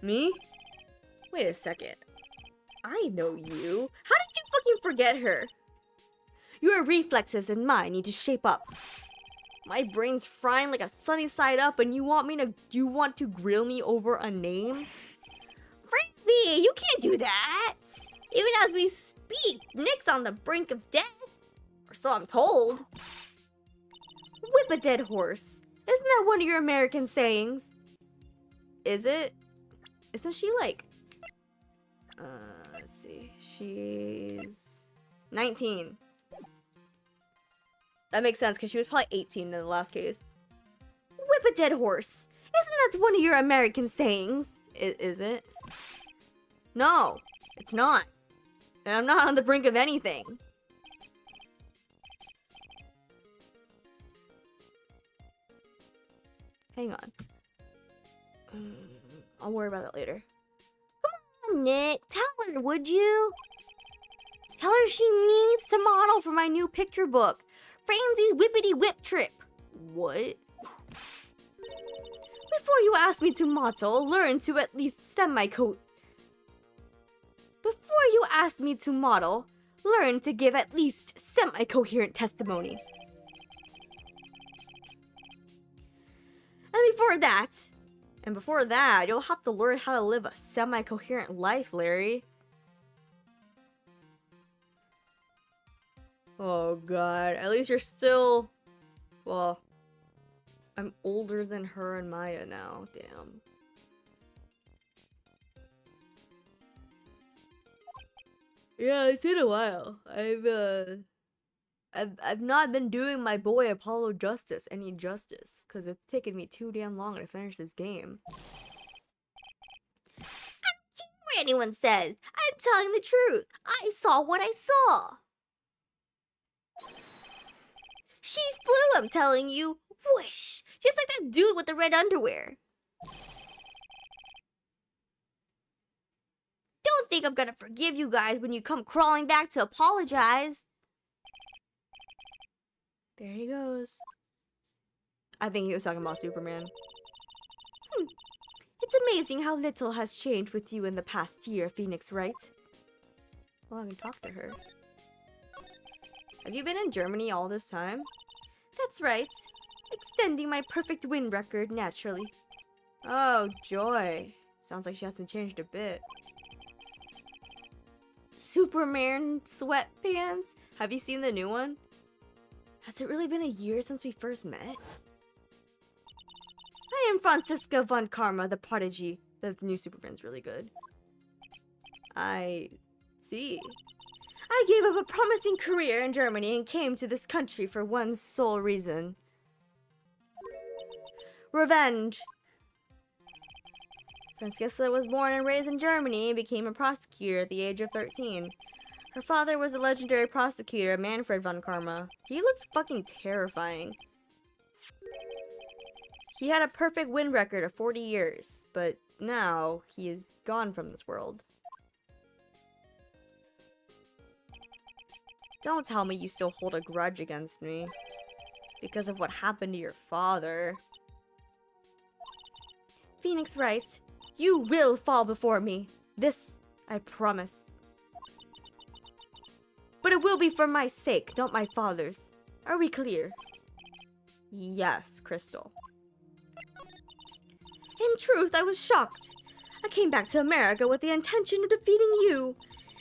Me? Wait a second. I know you. How did you fucking forget her? Your reflexes and mine need to shape up. My brain's frying like a sunny side up, and you want to grill me over a name? Frankly, you can't do that. Even as we speak, Nick's on the brink of death. Or so I'm told. Whip a dead horse. Isn't that one of your American sayings? Is it? Isn't she like... let's see. She's... 19. That makes sense, because she was probably 18 in the last case. Whip a dead horse. Isn't that one of your American sayings? Is it? No, it's not. And I'm not on the brink of anything. Hang on. I'll worry about that later. Come on, Nick. Tell her, would you? Tell her she needs to model for my new picture book. Franzie's Whippity Whip Trip. What? Before you ask me to model, learn to at least Before you ask me to model, learn to give at least semi-coherent testimony. And before that, you'll have to learn how to live a semi-coherent life, Larry. Oh god, at least you're still... Well, I'm older than her and Maya now, damn. Yeah, it's been a while. I've not been doing my boy Apollo any justice, because it's taken me too damn long to finish this game. I don't care what anyone says. I'm telling the truth. I saw what I saw. She flew, I'm telling you. Whoosh! Just like that dude with the red underwear. Don't think I'm gonna forgive you guys when you come crawling back to apologize. There he goes. I think he was talking about Superman. It's amazing how little has changed with you in the past year, Phoenix, right? Well, I can talk to her. Have you been in Germany all this time? That's right. Extending my perfect win record, naturally. Oh, joy. Sounds like she hasn't changed a bit. Superman sweatpants? Have you seen the new one? Has it really been a year since we first met? I am Franziska von Karma, the prodigy. The new Superman's really good. I see. I gave up a promising career in Germany and came to this country for one sole reason. Revenge. Franziska was born and raised in Germany and became a prosecutor at the age of 13. Her father was the legendary prosecutor Manfred von Karma. He looks fucking terrifying. He had a perfect win record of 40 years, but now he is gone from this world. Don't tell me you still hold a grudge against me because of what happened to your father. Phoenix writes, you will fall before me. This, I promise. But it will be for my sake, not my father's. Are we clear? Yes, Crystal. In truth, I was shocked. I came back to America with the intention of defeating you.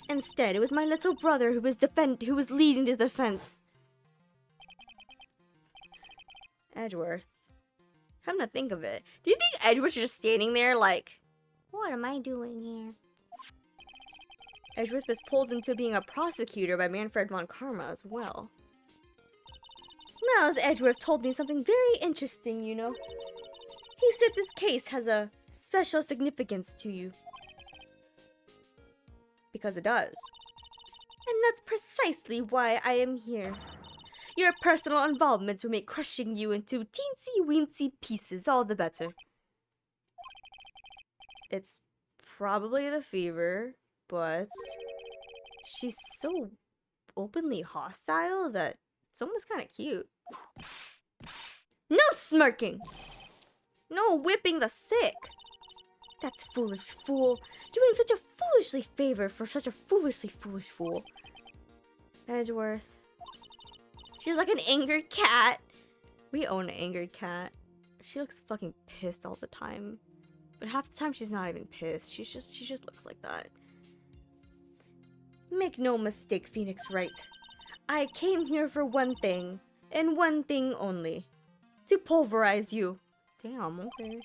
Instead, it was my little brother who was leading the defense. Edgeworth. Come to think of it, do you think Edgeworth's just standing there like, what am I doing here? Edgeworth was pulled into being a prosecutor by Manfred von Karma as well. Miles Edgeworth told me something very interesting, you know. He said this case has a special significance to you. Because it does. And that's precisely why I am here. Your personal involvement will make crushing you into teensy-weensy pieces all the better. It's probably the fever, but she's so openly hostile that it's almost kind of cute. No smirking! No whipping the sick! That foolish fool! Doing such a foolishly favor for such a foolishly foolish fool. Edgeworth. She's like an angered cat. We own an angered cat. She looks fucking pissed all the time. But half the time she's not even pissed. She just looks like that. Make no mistake, Phoenix Wright. I came here for one thing, and one thing only. To pulverize you. Damn, okay.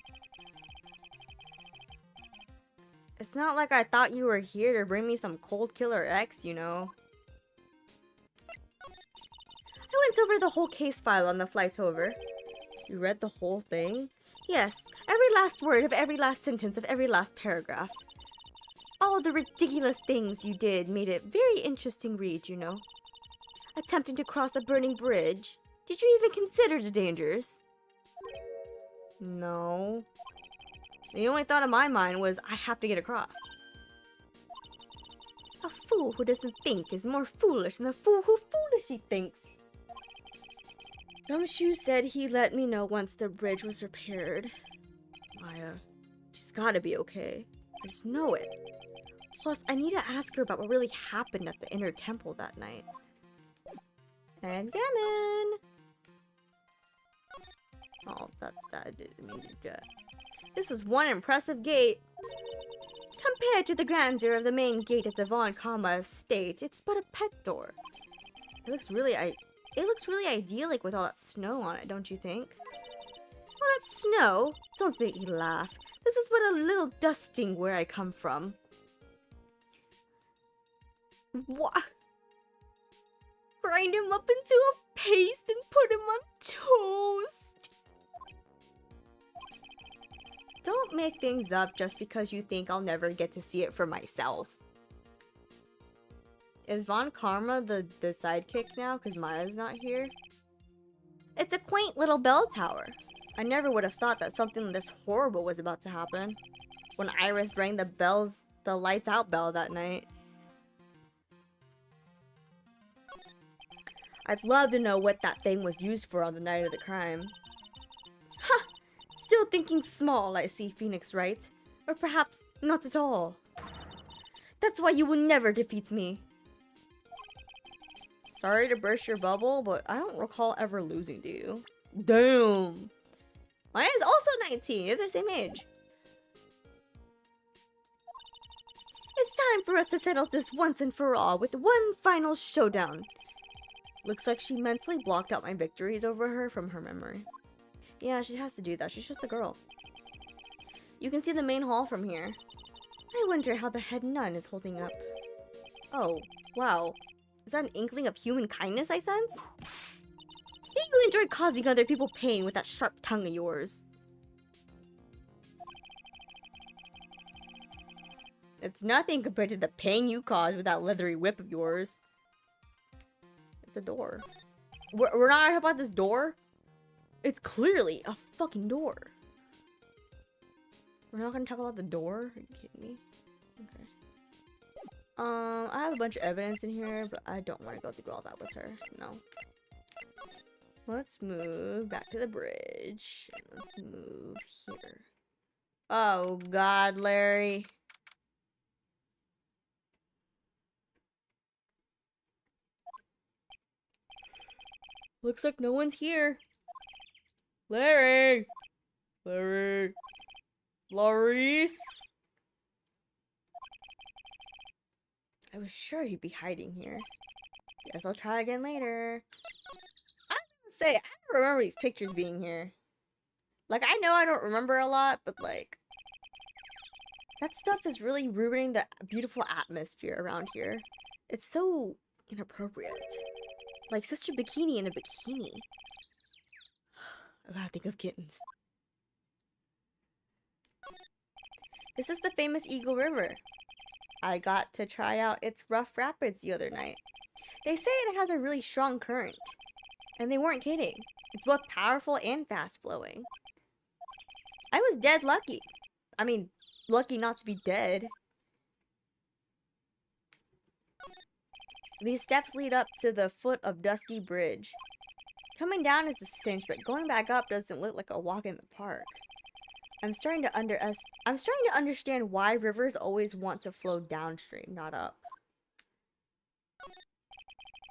It's not like I thought you were here to bring me some cold killer X, you know. I went over the whole case file on the flight over. You read the whole thing? Yes, every last word of every last sentence of every last paragraph. All the ridiculous things you did made it very interesting read, you know. Attempting to cross a burning bridge. Did you even consider the dangers? No. The only thought in my mind was, I have to get across. A fool who doesn't think is more foolish than a fool who foolishly thinks. Gumshoe said he let me know once the bridge was repaired. Maya, she's gotta be okay. I just know it. Plus, I need to ask her about what really happened at the inner temple that night. Examine! Oh, that didn't mean to do that. This is one impressive gate. Compared to the grandeur of the main gate at the Von Karma estate, it's but a pet door. It looks really idyllic with all that snow on it, don't you think? All that snow? Don't make me laugh. This is but a little dusting where I come from. What? Grind him up into a paste and put him on toast. Don't make things up just because you think I'll never get to see it for myself. Is Von Karma the sidekick now because Maya's not here? It's a quaint little bell tower. I never would have thought that something this horrible was about to happen when Iris rang the lights out bell that night. I'd love to know what that thing was used for on the night of the crime. Ha! Still thinking small, I see, Phoenix Wright. Or perhaps not at all. That's why you will never defeat me. Sorry to burst your bubble, but I don't recall ever losing to you. Damn! Maya's also 19, they're the same age. It's time for us to settle this once and for all with one final showdown. Looks like she mentally blocked out my victories over her from her memory. Yeah, she has to do that. She's just a girl. You can see the main hall from here. I wonder how the head nun is holding up. Oh, wow. Is that an inkling of human kindness I sense? Do you enjoy causing other people pain with that sharp tongue of yours? It's nothing compared to the pain you cause with that leathery whip of yours. The door. We're not talking about this door? It's clearly a fucking door. We're not gonna talk about the door? Are you kidding me? Okay. I have a bunch of evidence in here, but I don't want to go through all that with her. No. Let's move back to the bridge. Let's move here. Oh God, Larry. Looks like no one's here. Larry! Larry! Laurice! I was sure he'd be hiding here. Guess I'll try again later. I was gonna say, I don't remember these pictures being here. Like, I know I don't remember a lot, but like... that stuff is really ruining the beautiful atmosphere around here. It's so inappropriate. Like Sister Bikini in a bikini. I gotta think of kittens. This is the famous Eagle River. I got to try out its rough rapids the other night. They say it has a really strong current. And they weren't kidding. It's both powerful and fast flowing. I was dead lucky. I mean, lucky not to be dead. These steps lead up to the foot of Dusky Bridge. Coming down is a cinch, but going back up doesn't look like a walk in the park. I'm starting to understand why rivers always want to flow downstream, not up.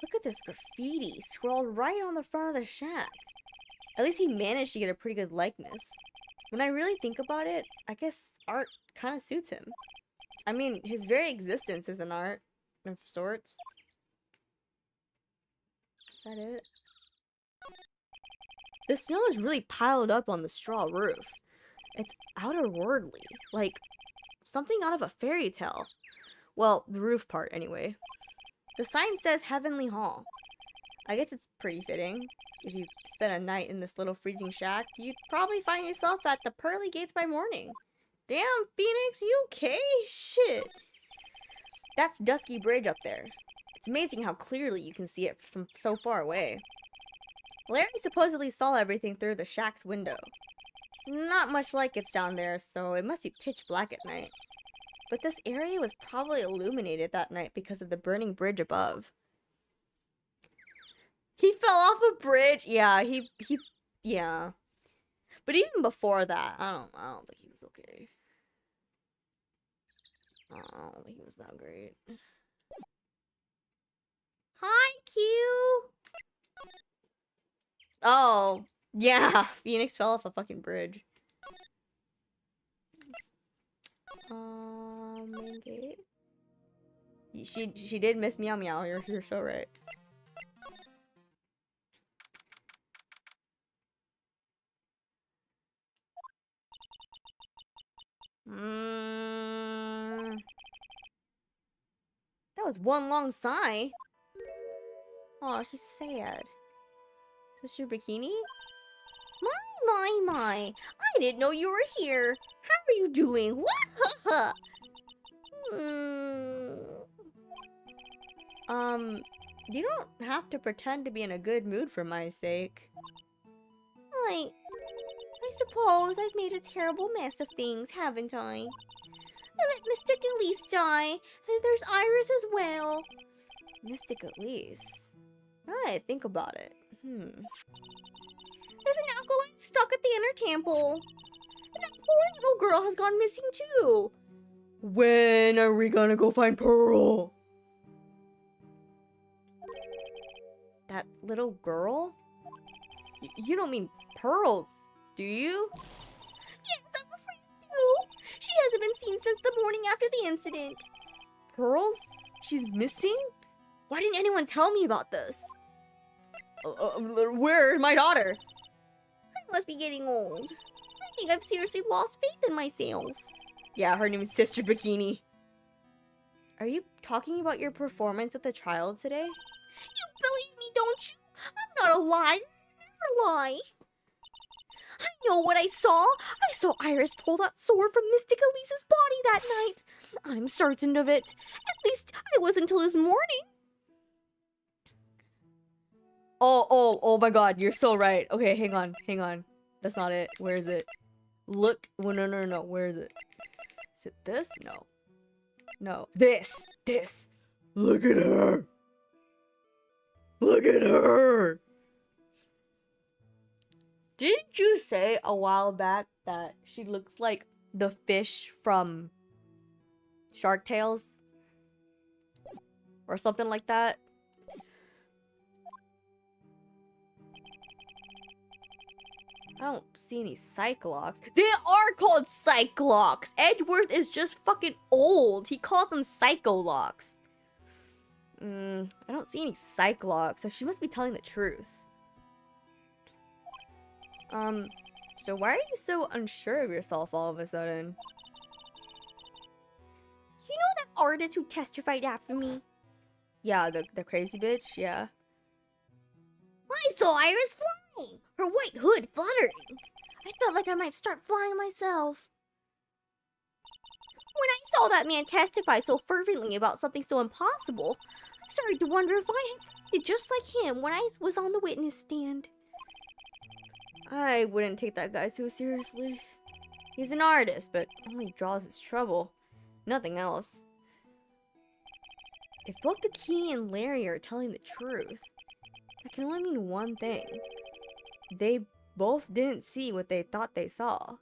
Look at this graffiti scrawled right on the front of the shack. At least he managed to get a pretty good likeness. When I really think about it, I guess art kind of suits him. I mean, his very existence is an art. of sorts. Is that it? The snow is really piled up on the straw roof. It's outerworldly, like something out of a fairy tale. Well, the roof part, anyway. The sign says Heavenly Hall. I guess it's pretty fitting. If you spent a night in this little freezing shack, you'd probably find yourself at the pearly gates by morning. Damn, Phoenix, you okay? Shit. That's Dusky Bridge up there. It's amazing how clearly you can see it from so far away. Larry supposedly saw everything through the shack's window. Not much light gets down there, so it must be pitch black at night. But this area was probably illuminated that night because of the burning bridge above. He fell off a bridge? Yeah, yeah. But even before that, I don't think he was okay. I don't think he was that great. Hi, Q! Oh, yeah, Phoenix fell off a fucking bridge. Main gate? She did miss Meow Meow, you're so right. That was one long sigh. Oh, she's sad. So she's your bikini? My. I didn't know you were here. How are you doing? You don't have to pretend to be in a good mood for my sake. I suppose I've made a terrible mess of things, haven't I? I let Mystic Elise die, and there's Iris as well. Mystic Elise? I think about it. There's an acolyte stuck at the inner temple. And that poor little girl has gone missing too. When are we gonna go find Pearl? That little girl? You don't mean Pearls, do you? Yes, I'm afraid I do. She hasn't been seen since the morning after the incident. Pearls? She's missing? Why didn't anyone tell me about this? Where's my daughter? I must be getting old. I think I've seriously lost faith in myself. Yeah, her name is Sister Bikini. Are you talking about your performance at the trial today? You believe me, don't you? I'm not a liar. I never lie. I know what I saw. I saw Iris pull that sword from Mystic Elise's body that night. I'm certain of it. At least I was until this morning. Oh my god, you're so right. Okay, hang on. That's not it. Where is it? Look. Oh, no. Where is it? Is it this? No. This. Look at her. Look at her. Didn't you say a while back that she looks like the fish from Shark Tales? Or something like that? I don't see any Cyclops. They are called Cyclops! Edgeworth is just fucking old. He calls them Psycholocks. I don't see any Cyclops, so she must be telling the truth. So why are you so unsure of yourself all of a sudden? You know that artist who testified after me? Yeah, the crazy bitch, yeah. I saw Iris flying! Her white hood fluttering! I felt like I might start flying myself. When I saw that man testify so fervently about something so impossible, I started to wonder if I did just like him when I was on the witness stand. I wouldn't take that guy so seriously. He's an artist, but only draws his trouble. Nothing else. If both Bikini and Larry are telling the truth, that can only mean one thing. They both didn't see what they thought they saw.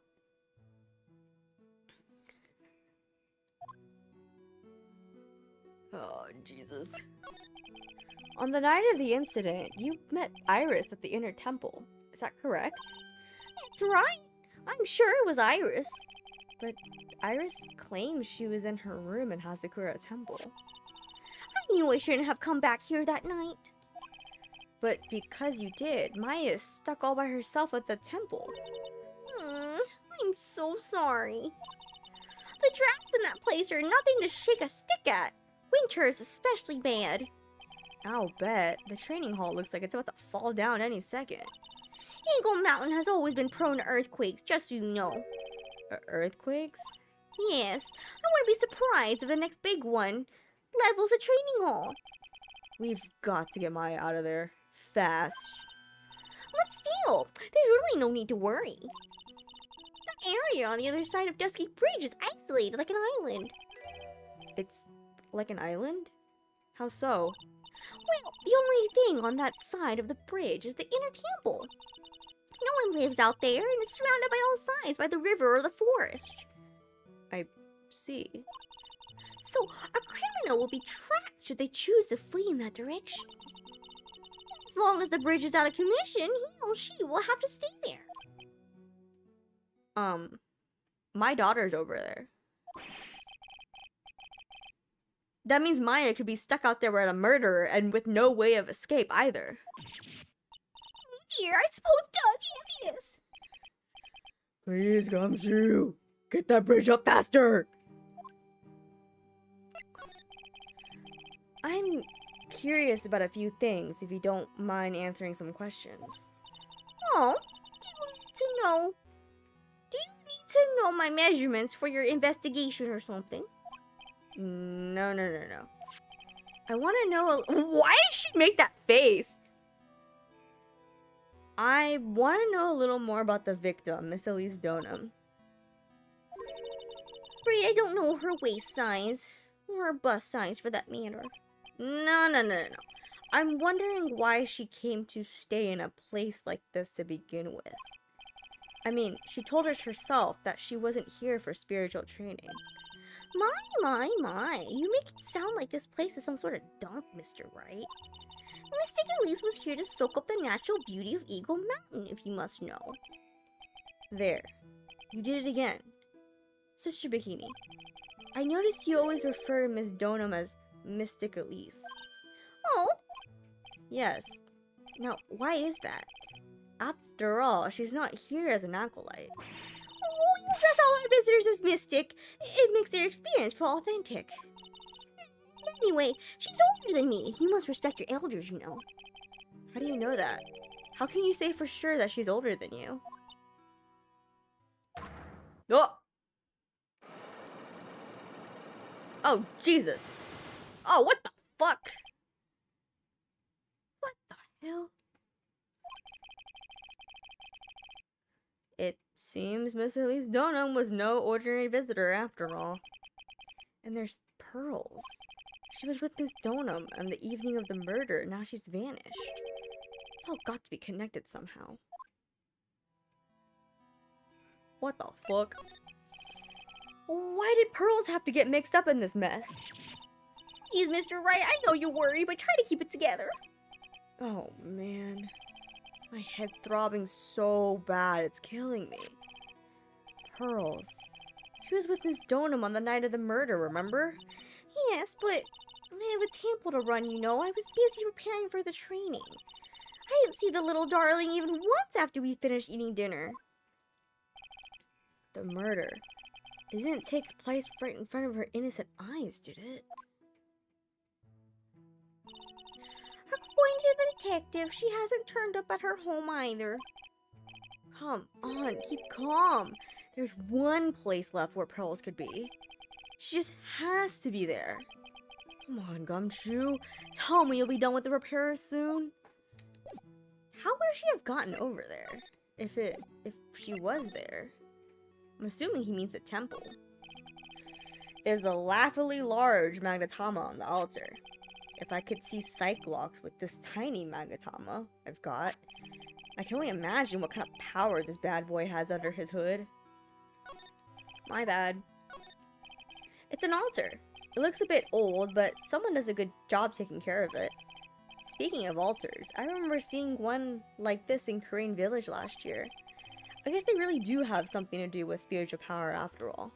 Oh, Jesus. On the night of the incident, you met Iris at the inner temple. Is that correct? That's right. I'm sure it was Iris. But Iris claims she was in her room in Hazakura Temple. I knew I shouldn't have come back here that night. But because you did, Maya is stuck all by herself at the temple. I'm so sorry. The drafts in that place are nothing to shake a stick at. Winter is especially bad. I'll bet. The training hall looks like it's about to fall down any second. Eagle Mountain has always been prone to earthquakes, just so you know. Earthquakes? Yes, I wouldn't be surprised if the next big one levels the training hall. We've got to get Maya out of there. Fast. But still, there's really no need to worry. The area on the other side of Dusky Bridge is isolated like an island. It's like an island? How so? Well, the only thing on that side of the bridge is the inner temple. No one lives out there, and it's surrounded by all sides by the river or the forest. I see. So, a criminal will be trapped should they choose to flee in that direction. As long as the bridge is out of commission, he or she will have to stay there. My daughter's over there. That means Maya could be stuck out there with a murderer and with no way of escape either. Dear, I suppose it does, yes. Please, Gumshoe, get that bridge up faster! I'm curious about a few things, if you don't mind answering some questions. Oh, do you need to know my measurements for your investigation or something? No. I want to know... Why did she make that face? I want to know a little more about the victim, Miss Elise Donham. Afraid I don't know her waist size. Or her bust size, for that matter. No. I'm wondering why she came to stay in a place like this to begin with. I mean, she told us herself that she wasn't here for spiritual training. My. You make it sound like this place is some sort of dump, Mr. Wright. Mystic Elise was here to soak up the natural beauty of Eagle Mountain, if you must know. There. You did it again. Sister Bikini, I noticed you always refer to Miss Donham as Mystic Elise. Oh? Yes. Now, why is that? After all, she's not here as an acolyte. Oh, you dress all our visitors as mystic. It makes their experience feel authentic. Anyway, she's older than me. You must respect your elders, you know. How do you know that? How can you say for sure that she's older than you? Oh! Oh, Jesus! Oh, what the fuck? What the hell? It seems Miss Elise Donham was no ordinary visitor after all. And there's pearls. She was with Miss Donham on the evening of the murder. Now she's vanished. It's all got to be connected somehow. What the fuck? Why did pearls have to get mixed up in this mess? Please, Mr. Wright, I know you worry, but try to keep it together. Oh, man. My head throbbing so bad, it's killing me. Pearls. She was with Miss Donham on the night of the murder, remember? Yes, but I have a temple to run, you know. I was busy preparing for the training. I didn't see the little darling even once after we finished eating dinner. The murder. It didn't take place right in front of her innocent eyes, did it? According to the detective, she hasn't turned up at her home either. Come on, keep calm. There's one place left where pearls could be. She just has to be there. Come on, Gumshoe. Tell me you'll be done with the repairs soon. How would she have gotten over there? If she was there? I'm assuming he means the temple. There's a laughably large magnetama on the altar. If I could see Cyclops with this tiny magnetama I've got, I can only imagine what kind of power this bad boy has under his hood. My bad. It's an altar. It looks a bit old, but someone does a good job taking care of it. Speaking of altars, I remember seeing one like this in Korean Village last year. I guess they really do have something to do with spiritual power after all.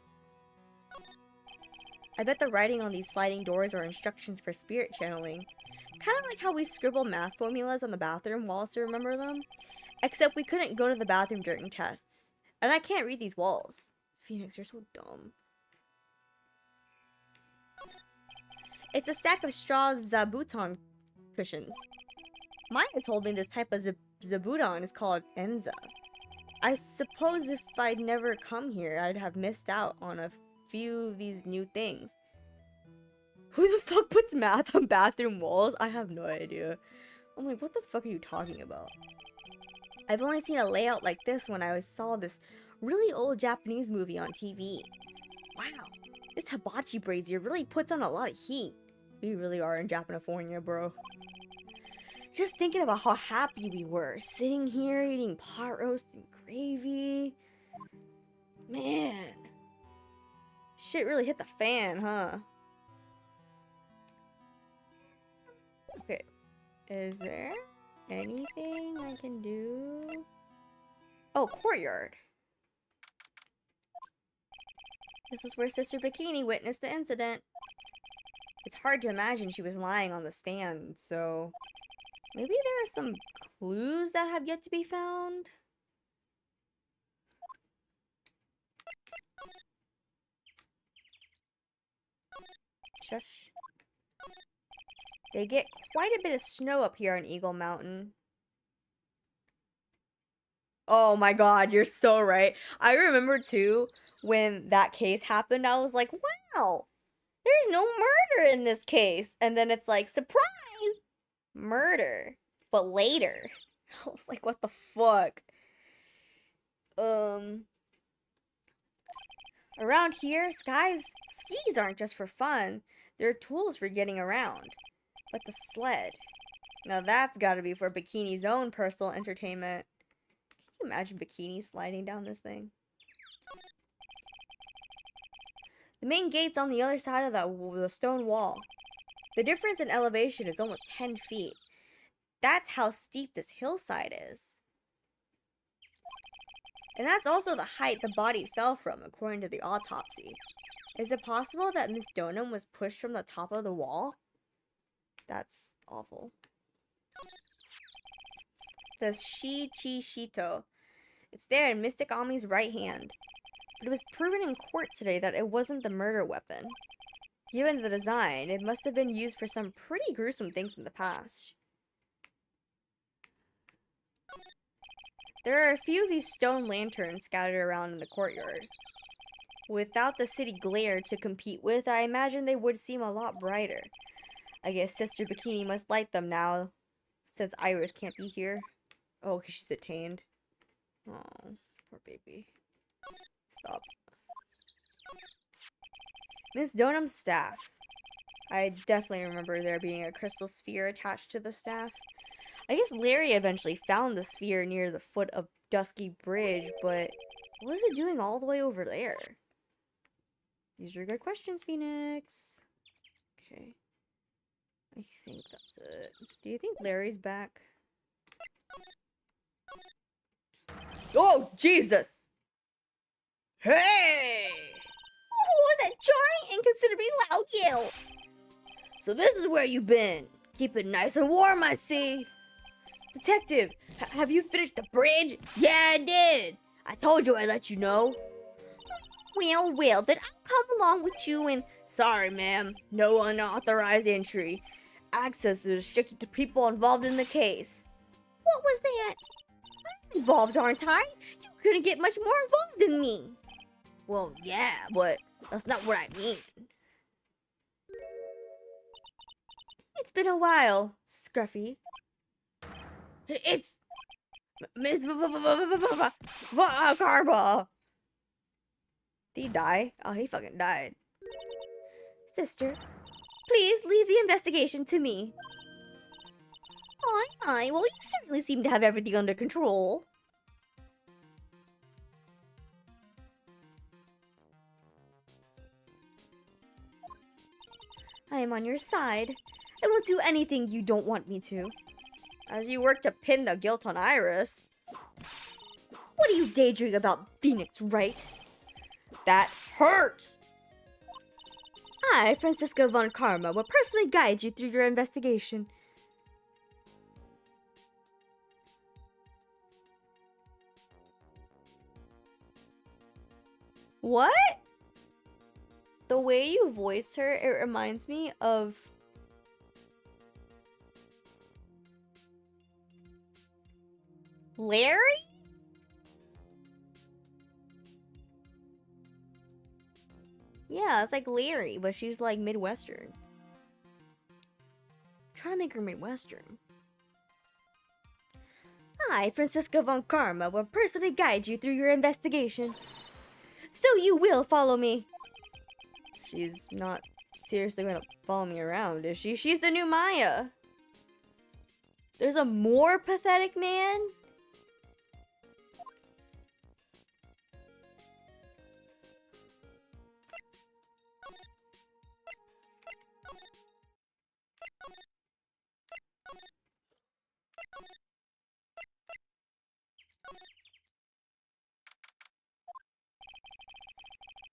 I bet the writing on these sliding doors are instructions for spirit channeling. Kind of like how we scribble math formulas on the bathroom walls to remember them. Except we couldn't go to the bathroom during tests. And I can't read these walls. Phoenix, you're so dumb. It's a stack of straw zabuton cushions. Maya told me this type of zabuton is called enza. I suppose if I'd never come here, I'd have missed out on a few of these new things. Who the fuck puts math on bathroom walls? I have no idea. I'm like, what the fuck are you talking about? I've only seen a layout like this when I saw this really old Japanese movie on TV. Wow, this hibachi brazier really puts on a lot of heat. We really are in Japanifornia, bro. Just thinking about how happy we were, sitting here eating pot roast and gravy. Man. Shit really hit the fan, huh? Okay. Is there anything I can do? Oh, courtyard. This is where Sister Bikini witnessed the incident. It's hard to imagine she was lying on the stand, so maybe there are some clues that have yet to be found? Shush. They get quite a bit of snow up here on Eagle Mountain. Oh my god, you're so right. I remember too, when that case happened, I was like, wow, there's no murder in this case. And then it's like, surprise! Murder. But later. I was like, what the fuck? Around here, skis aren't just for fun. They're tools for getting around. Like the sled. Now that's gotta be for Bikini's own personal entertainment. Can you imagine Bikini sliding down this thing? The main gate's on the other side of the stone wall. The difference in elevation is almost 10 feet. That's how steep this hillside is. And that's also the height the body fell from, according to the autopsy. Is it possible that Miss Donham was pushed from the top of the wall? That's awful. The Shito. It's there in Mystic Ami's right hand. But it was proven in court today that it wasn't the murder weapon. Given the design, it must have been used for some pretty gruesome things in the past. There are a few of these stone lanterns scattered around in the courtyard. Without the city glare to compete with, I imagine they would seem a lot brighter. I guess Sister Bikini must light them now, since Iris can't be here. Oh, because she's detained. Oh, poor baby. Stop. Miss Donham's staff. I definitely remember there being a crystal sphere attached to the staff. I guess Larry eventually found the sphere near the foot of Dusky Bridge, but what is it doing all the way over there? These are good questions, Phoenix. Okay. I think that's it. Do you think Larry's back? Oh, Jesus! Hey! What was that jarring, inconsiderably loud yell? So this is where you've been. Keep it nice and warm, I see. Detective, have you finished the bridge? Yeah, I did. I told you I'd let you know. Well, then I'll come along with you and... Sorry, ma'am. No unauthorized entry. Access is restricted to people involved in the case. What was that? I'm involved, aren't I? You couldn't get much more involved than me. Well, yeah, but that's not what I mean. It's been a while, Scruffy. It's Miss Carba. Did he die? Oh, he fucking died. Sister, please leave the investigation to me. Aye, well, you certainly seem to have everything under control. I am on your side. I won't do anything you don't want me to. As you work to pin the guilt on Iris. What are you daydreaming about, Phoenix, right? That hurts! I, Francisca von Karma, will personally guide you through your investigation. What? The way you voice her, it reminds me of... Larry? Yeah, it's like Larry, but she's like Midwestern. Try to make her Midwestern. I, Francisca von Karma, will personally guide you through your investigation. So you will follow me. She's not seriously gonna follow me around, is she? She's the new Maya. There's a more pathetic man?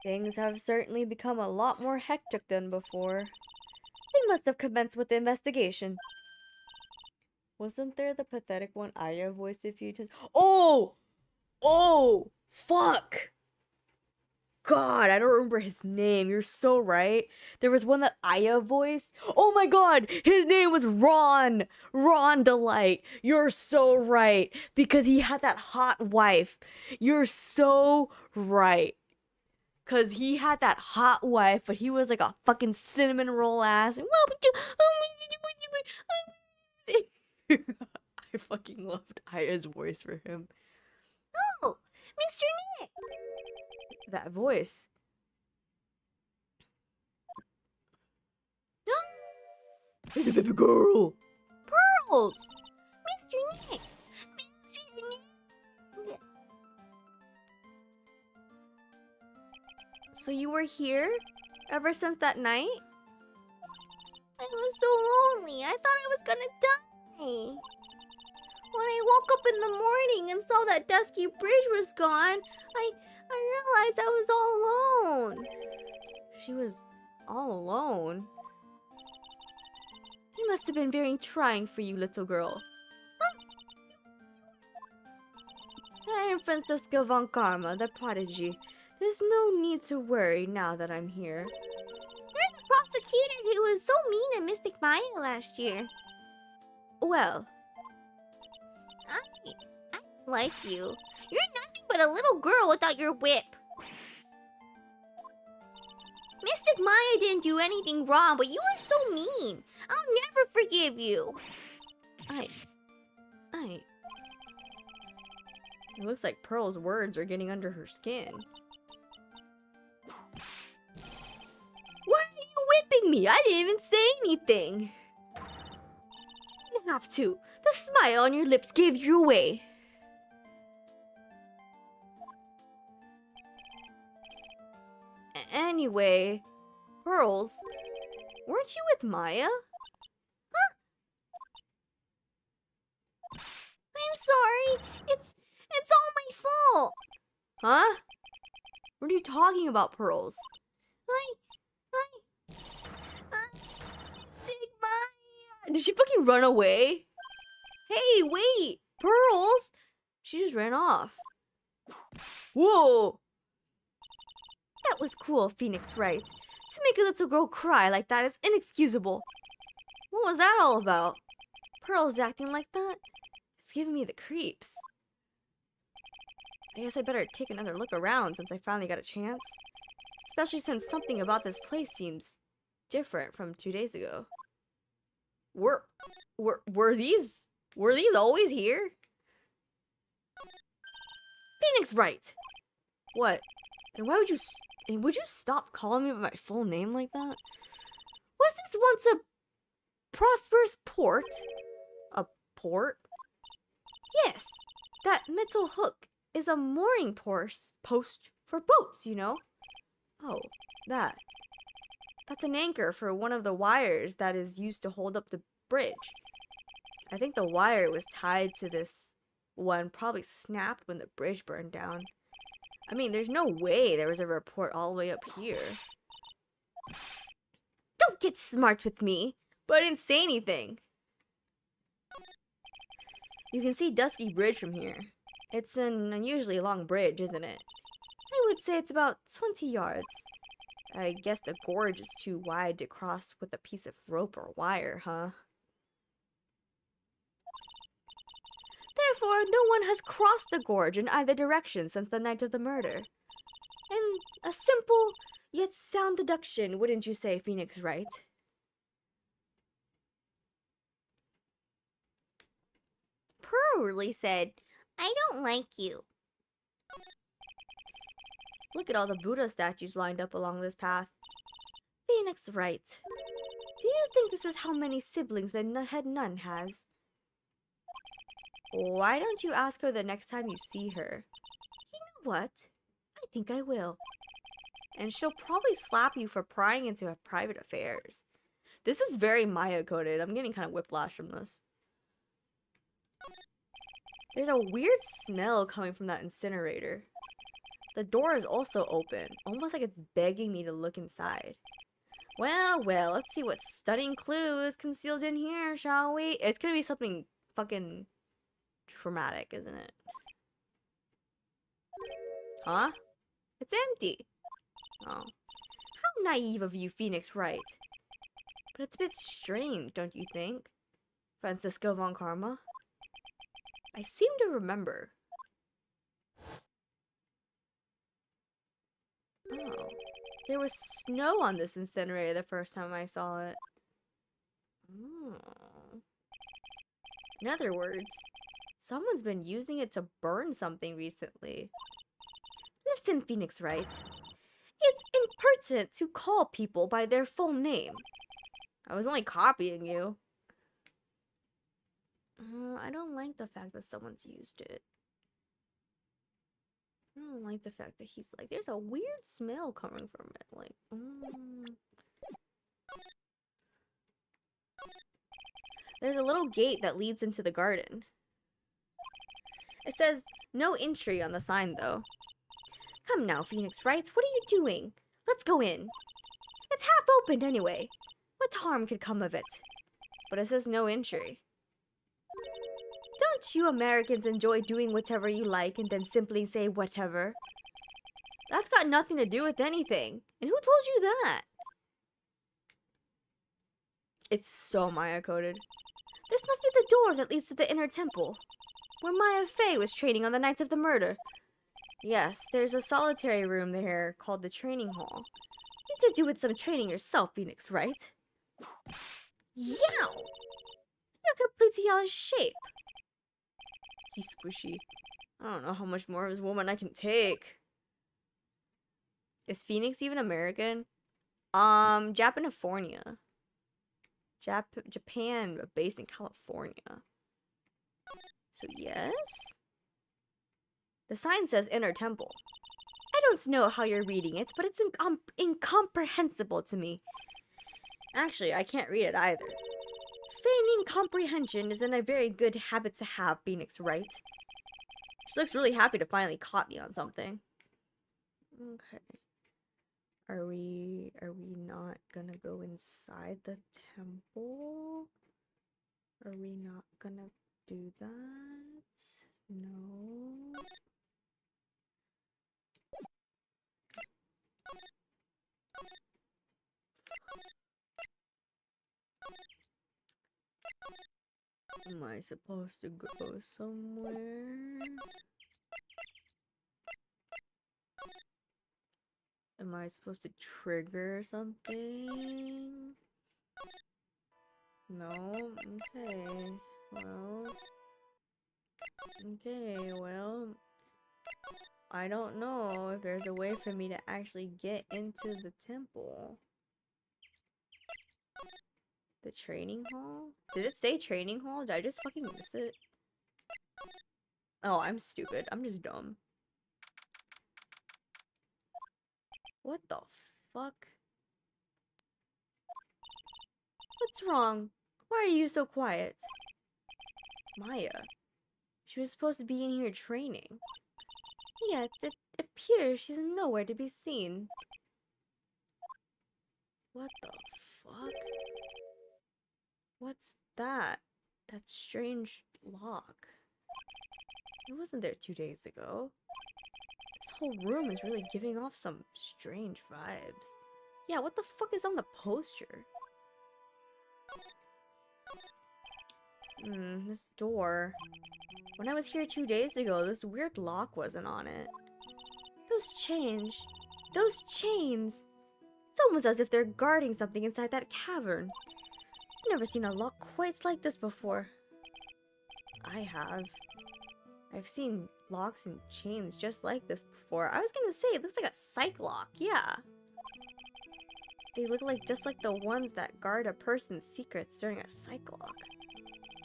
Things have certainly become a lot more hectic than before. They must have commenced with the investigation. Wasn't there the pathetic one Aya voiced a few times? Oh! Oh! Fuck! God, I don't remember his name. You're so right. There was one that Aya voiced. Oh my god! His name was Ron! Ron Delight. You're so right. Because he had that hot wife. You're so right. Cause he had that hot wife, but he was like a fucking cinnamon roll ass. I fucking loved Aya's voice for him. Oh, Mr. Nick. That voice. Hey, the baby girl. Pearls. Mr. Nick. Mr. Nick. So you were here ever since that night? I was so lonely. I thought I was gonna die. When I woke up in the morning and saw that dusky bridge was gone, I realized I was all alone. She was all alone? It must have been very trying for you, little girl. I am Francisca von Karma, the prodigy. There's no need to worry now that I'm here. You're the prosecutor who was so mean to Mystic Maya last year. Well, I like you. You're nothing but a little girl without your whip. Mystic Maya didn't do anything wrong, but you are so mean. I'll never forgive you. It looks like Pearl's words are getting under her skin. Why are you whipping me? I didn't even say anything. You didn't have to. The smile on your lips gave you away. Anyway, Pearls, weren't you with Maya? Huh? I'm sorry. It's all my fault. Huh? What are you talking about, Pearls? Big Maya. Did she fucking run away? Hey, wait, Pearls. She just ran off. Whoa. That was cruel, Phoenix Wright. To make a little girl cry like that is inexcusable. What was that all about? Pearl's acting like that? It's giving me the creeps. I guess I better take another look around since I finally got a chance. Especially since something about this place seems different from 2 days ago. Were these always here? Phoenix Wright! What? And why would you... And would you stop calling me by my full name like that? Was this once a prosperous port? A port? Yes, that metal hook is a mooring post for boats, you know? Oh, that's an anchor for one of the wires that is used to hold up the bridge. I think the wire was tied to this one, probably snapped when the bridge burned down. I mean, there's no way there was a report all the way up here. Don't get smart with me. But I didn't say anything. You can see Dusky Bridge from here. It's an unusually long bridge, isn't it? I would say it's about 20 yards. I guess the gorge is too wide to cross with a piece of rope or wire, huh? Therefore, no one has crossed the gorge in either direction since the night of the murder. And a simple yet sound deduction, wouldn't you say, Phoenix Wright? Poorly said, I don't like you. Look at all the Buddha statues lined up along this path. Phoenix Wright, do you think this is how many siblings the head nun has? Why don't you ask her the next time you see her? You know what? I think I will. And she'll probably slap you for prying into her private affairs. This is very Maya coded. I'm getting kind of whiplash from this. There's a weird smell coming from that incinerator. The door is also open, almost like it's begging me to look inside. Well, let's see what stunning clue is concealed in here, shall we? It's gonna be something fucking traumatic, isn't it? Huh? It's empty. Oh. How naive of you, Phoenix Wright. But it's a bit strange, don't you think? Francisco von Karma? I seem to remember. Oh. There was snow on this incinerator the first time I saw it. Oh. In other words, someone's been using it to burn something recently. Listen, Phoenix Wright. It's impertinent to call people by their full name. I was only copying you. I don't like the fact that someone's used it. I don't like the fact that he's like, there's a weird smell coming from it. Like, There's a little gate that leads into the garden. It says, no entry on the sign, though. Come now, Phoenix Wright, what are you doing? Let's go in. It's half opened anyway. What harm could come of it? But it says no entry. Don't you Americans enjoy doing whatever you like and then simply say whatever? That's got nothing to do with anything. And who told you that? It's so Maya coded. This must be the door that leads to the inner temple, where Maya Fey was training on the nights of the murder. Yes, there's a solitary room there called the training hall. You could do with some training yourself, Phoenix Wright. Yow! You're completely out of shape. He's squishy. I don't know how much more of this woman I can take. Is Phoenix even American? Japanifornia. Japan, based in California. So yes? The sign says inner temple. I don't know how you're reading it, but it's incomprehensible to me. Actually, I can't read it either. Feigning comprehension isn't a very good habit to have, Phoenix Wright. She looks really happy to finally caught me on something. Okay. Are we not gonna go inside the temple? Are we not gonna do that? No. Am I supposed to go somewhere? Am I supposed to trigger something? No? Okay, well, I don't know if there's a way for me to actually get into the temple. The training hall? Did it say training hall? Did I just fucking miss it? Oh, I'm stupid. I'm just dumb. What the fuck? What's wrong? Why are you so quiet? Maya. She was supposed to be in here training. Yet, it appears she's nowhere to be seen. What the fuck? What's that? That strange lock. It wasn't there 2 days ago. This whole room is really giving off some strange vibes. Yeah, what the fuck is on the poster? This door. When I was here 2 days ago, this weird lock wasn't on it. Those chains. Those chains! It's almost as if they're guarding something inside that cavern. I've never seen a lock quite like this before. I have. I've seen locks and chains just like this before. I was gonna say, it looks like a psych lock, yeah. They look like just like the ones that guard a person's secrets during a psych lock.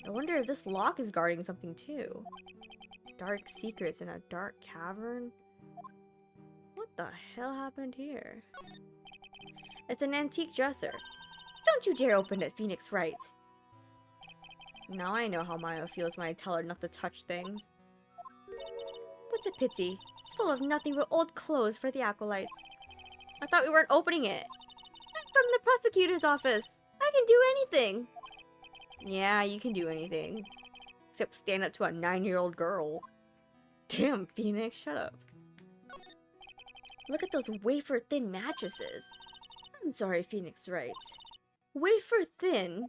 I wonder if this lock is guarding something too. Dark secrets in a dark cavern? What the hell happened here? It's an antique dresser. Don't you dare open it, Phoenix Wright. Now I know how Maya feels when I tell her not to touch things. What's a pity? It's full of nothing but old clothes for the acolytes. I thought we weren't opening it. I'm from the prosecutor's office. I can do anything. Yeah, you can do anything. Except stand up to a 9-year-old girl. Damn, Phoenix, shut up. Look at those wafer-thin mattresses. I'm sorry, Phoenix Wright. Wafer-thin?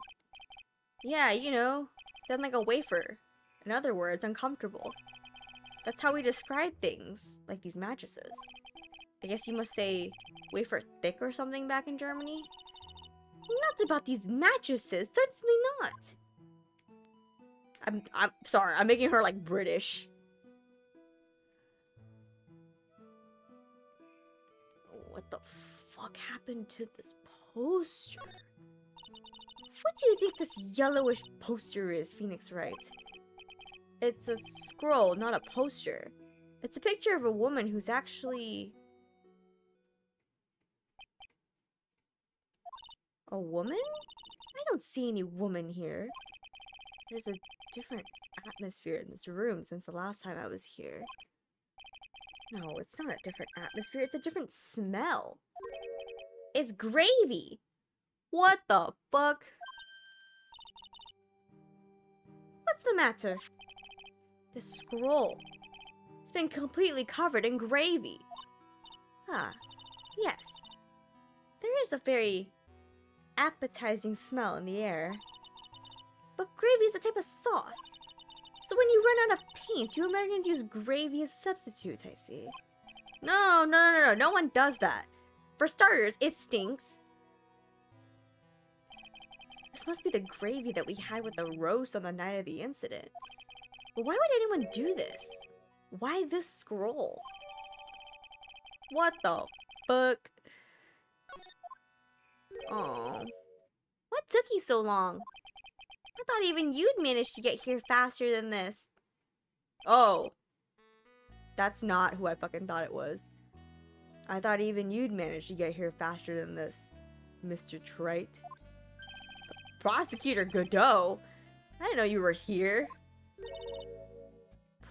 Yeah, you know, thin like a wafer. In other words, uncomfortable. That's how we describe things, like these mattresses. I guess you must say wafer thick or something back in Germany? Not about these mattresses, certainly not. I'm sorry, I'm making her like British. What the fuck happened to this poster? What do you think this yellowish poster is, Phoenix Wright? It's a scroll, not a poster. It's a picture of a woman who's actually... a woman? I don't see any woman here. There's a different atmosphere in this room since the last time I was here. No, it's not a different atmosphere, it's a different smell. It's gravy! What the fuck? What's the matter? The scroll. It's been completely covered in gravy. Ah, yes. There is a very appetizing smell in the air. But gravy is a type of sauce. So when you run out of paint, you Americans use gravy as a substitute, I see. No one does that. For starters, it stinks. This must be the gravy that we had with the roast on the night of the incident. But why would anyone do this? Why this scroll? What the fuck? Oh, what took you so long? I thought even you'd manage to get here faster than this. Oh, that's not who I fucking thought it was. I thought even you'd manage to get here faster than this, Mr. Trite. Prosecutor Godot? I didn't know you were here.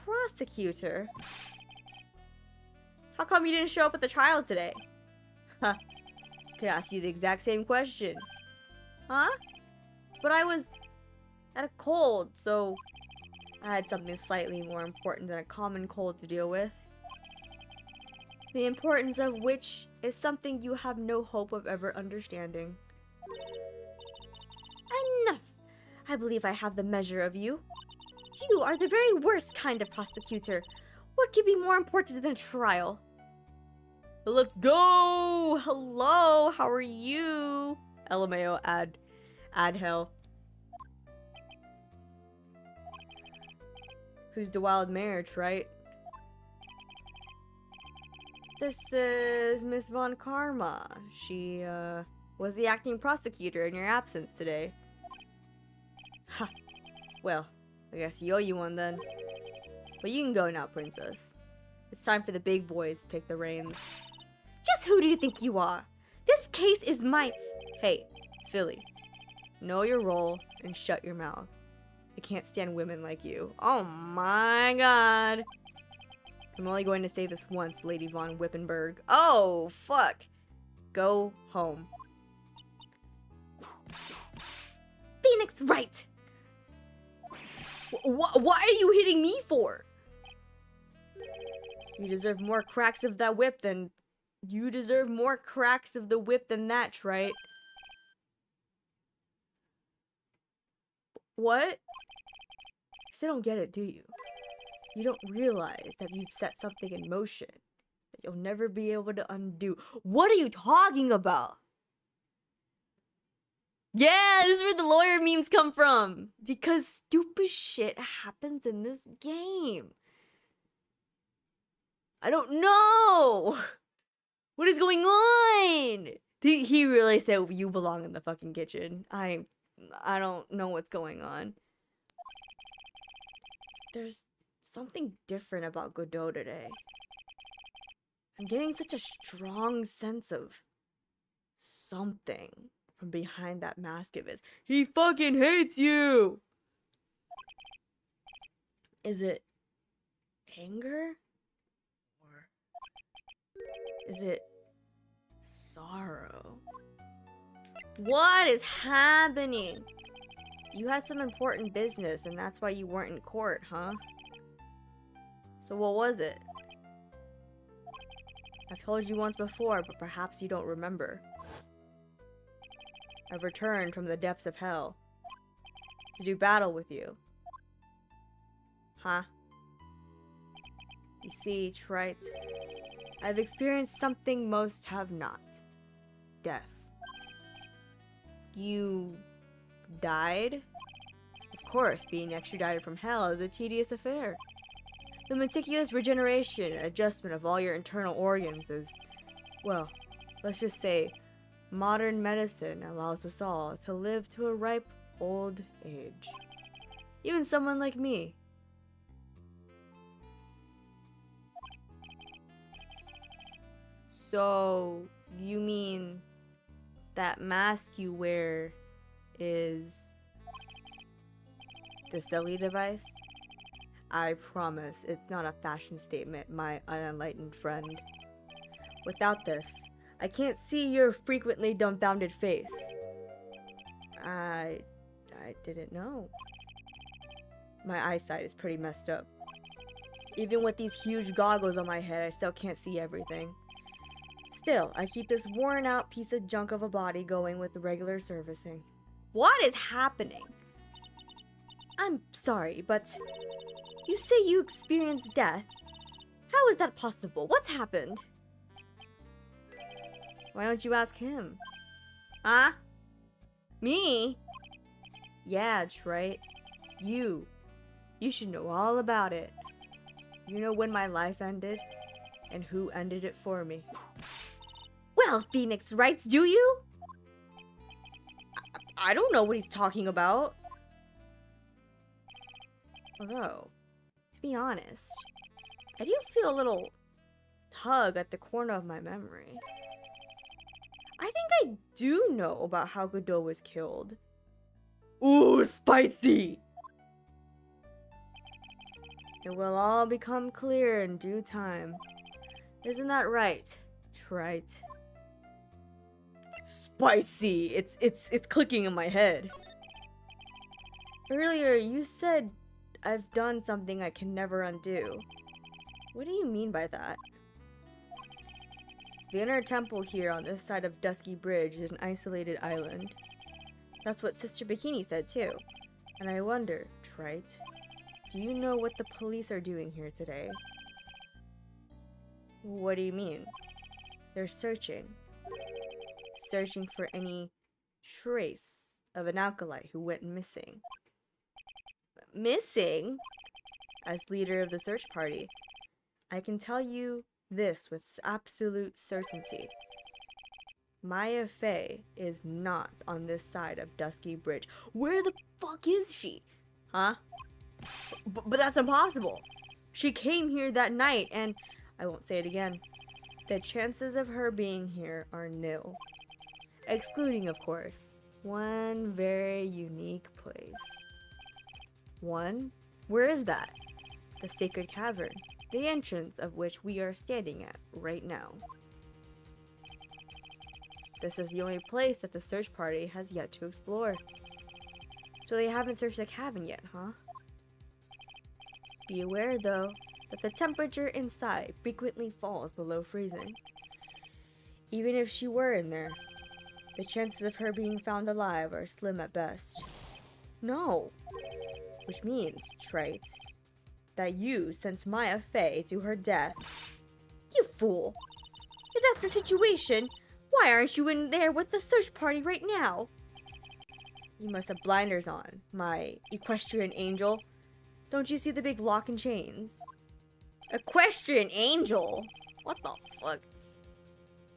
Prosecutor? How come you didn't show up at the trial today? Huh. Could ask you the exact same question. Huh? But I was at a cold, so I had something slightly more important than a common cold to deal with. The importance of which is something you have no hope of ever understanding. Enough! I believe I have the measure of you. You are the very worst kind of prosecutor. What could be more important than a trial? Let's go! Hello, how are you? LMAO, add hell. Who's the wild marriage, right? This is Miss Von Karma. She, was the acting prosecutor in your absence today. Ha! Well, I guess you owe you one then. But you can go now, princess. It's time for the big boys to take the reins. Just who do you think you are? This case is mine. Hey, Philly. Know your role and shut your mouth. I can't stand women like you. Oh my god. I'm only going to say this once, Lady Von Wippenberg. Oh, fuck. Go home. Phoenix Wright! What are you hitting me for? You deserve more cracks of that whip than... You deserve more cracks of the whip than that, right? What? You still don't get it, do you? You don't realize that you've set something in motion that you'll never be able to undo. What are you talking about? Yeah, this is where the lawyer memes come from. Because stupid shit happens in this game. I don't know. What is going on? He really said you belong in the fucking kitchen. I don't know what's going on. There's something different about Godot today. I'm getting such a strong sense of something from behind that mask of his. He fucking hates you! Is it anger? Or is it sorrow? What is happening? You had some important business and that's why you weren't in court, huh? So what was it? I've told you once before, but perhaps you don't remember. I've returned from the depths of hell to do battle with you. Huh? You see, Trite, I've experienced something most have not. Death. You died? Of course, being extradited from hell is a tedious affair. The meticulous regeneration and adjustment of all your internal organs is, well, let's just say, modern medicine allows us all to live to a ripe old age. Even someone like me. So, you mean that mask you wear is the silly device? I promise it's not a fashion statement, my unenlightened friend. Without this, I can't see your frequently dumbfounded face. I didn't know. My eyesight is pretty messed up. Even with these huge goggles on my head, I still can't see everything. Still, I keep this worn out piece of junk of a body going with the regular servicing. What is happening? I'm sorry, but you say you experienced death. How is that possible? What's happened? Why don't you ask him? Huh? Me? Yeah, Trite. You should know all about it. You know when my life ended? And who ended it for me? Well, Phoenix Wrights, do you? I don't know what he's talking about. Although, to be honest, I do feel a little tug at the corner of my memory. I think I do know about how Godot was killed. Ooh, spicy! It will all become clear in due time. Isn't that right, Trite? Spicy! It's clicking in my head. Earlier, you said I've done something I can never undo. What do you mean by that? The inner temple here on this side of Dusky Bridge is an isolated island. That's what Sister Bikini said too. And I wonder, Trite, do you know what the police are doing here today? What do you mean? They're searching. Searching for any trace of an acolyte who went missing. Missing? As leader of the search party, I can tell you this with absolute certainty. Maya Fey is not on this side of Dusky Bridge. Where the fuck is she? Huh? But that's impossible. She came here that night and I won't say it again. The chances of her being here are nil. Excluding, of course, one very unique place. One? Where is that? The Sacred Cavern, the entrance of which we are standing at right now. This is the only place that the search party has yet to explore. So they haven't searched the cabin yet, huh? Be aware, though, that the temperature inside frequently falls below freezing. Even if she were in there, the chances of her being found alive are slim at best. No. Which means, Trite, that you sent Maya Fey to her death. You fool! If that's the situation, why aren't you in there with the search party right now? You must have blinders on, my equestrian angel. Don't you see the big lock and chains? Equestrian angel? What the fuck?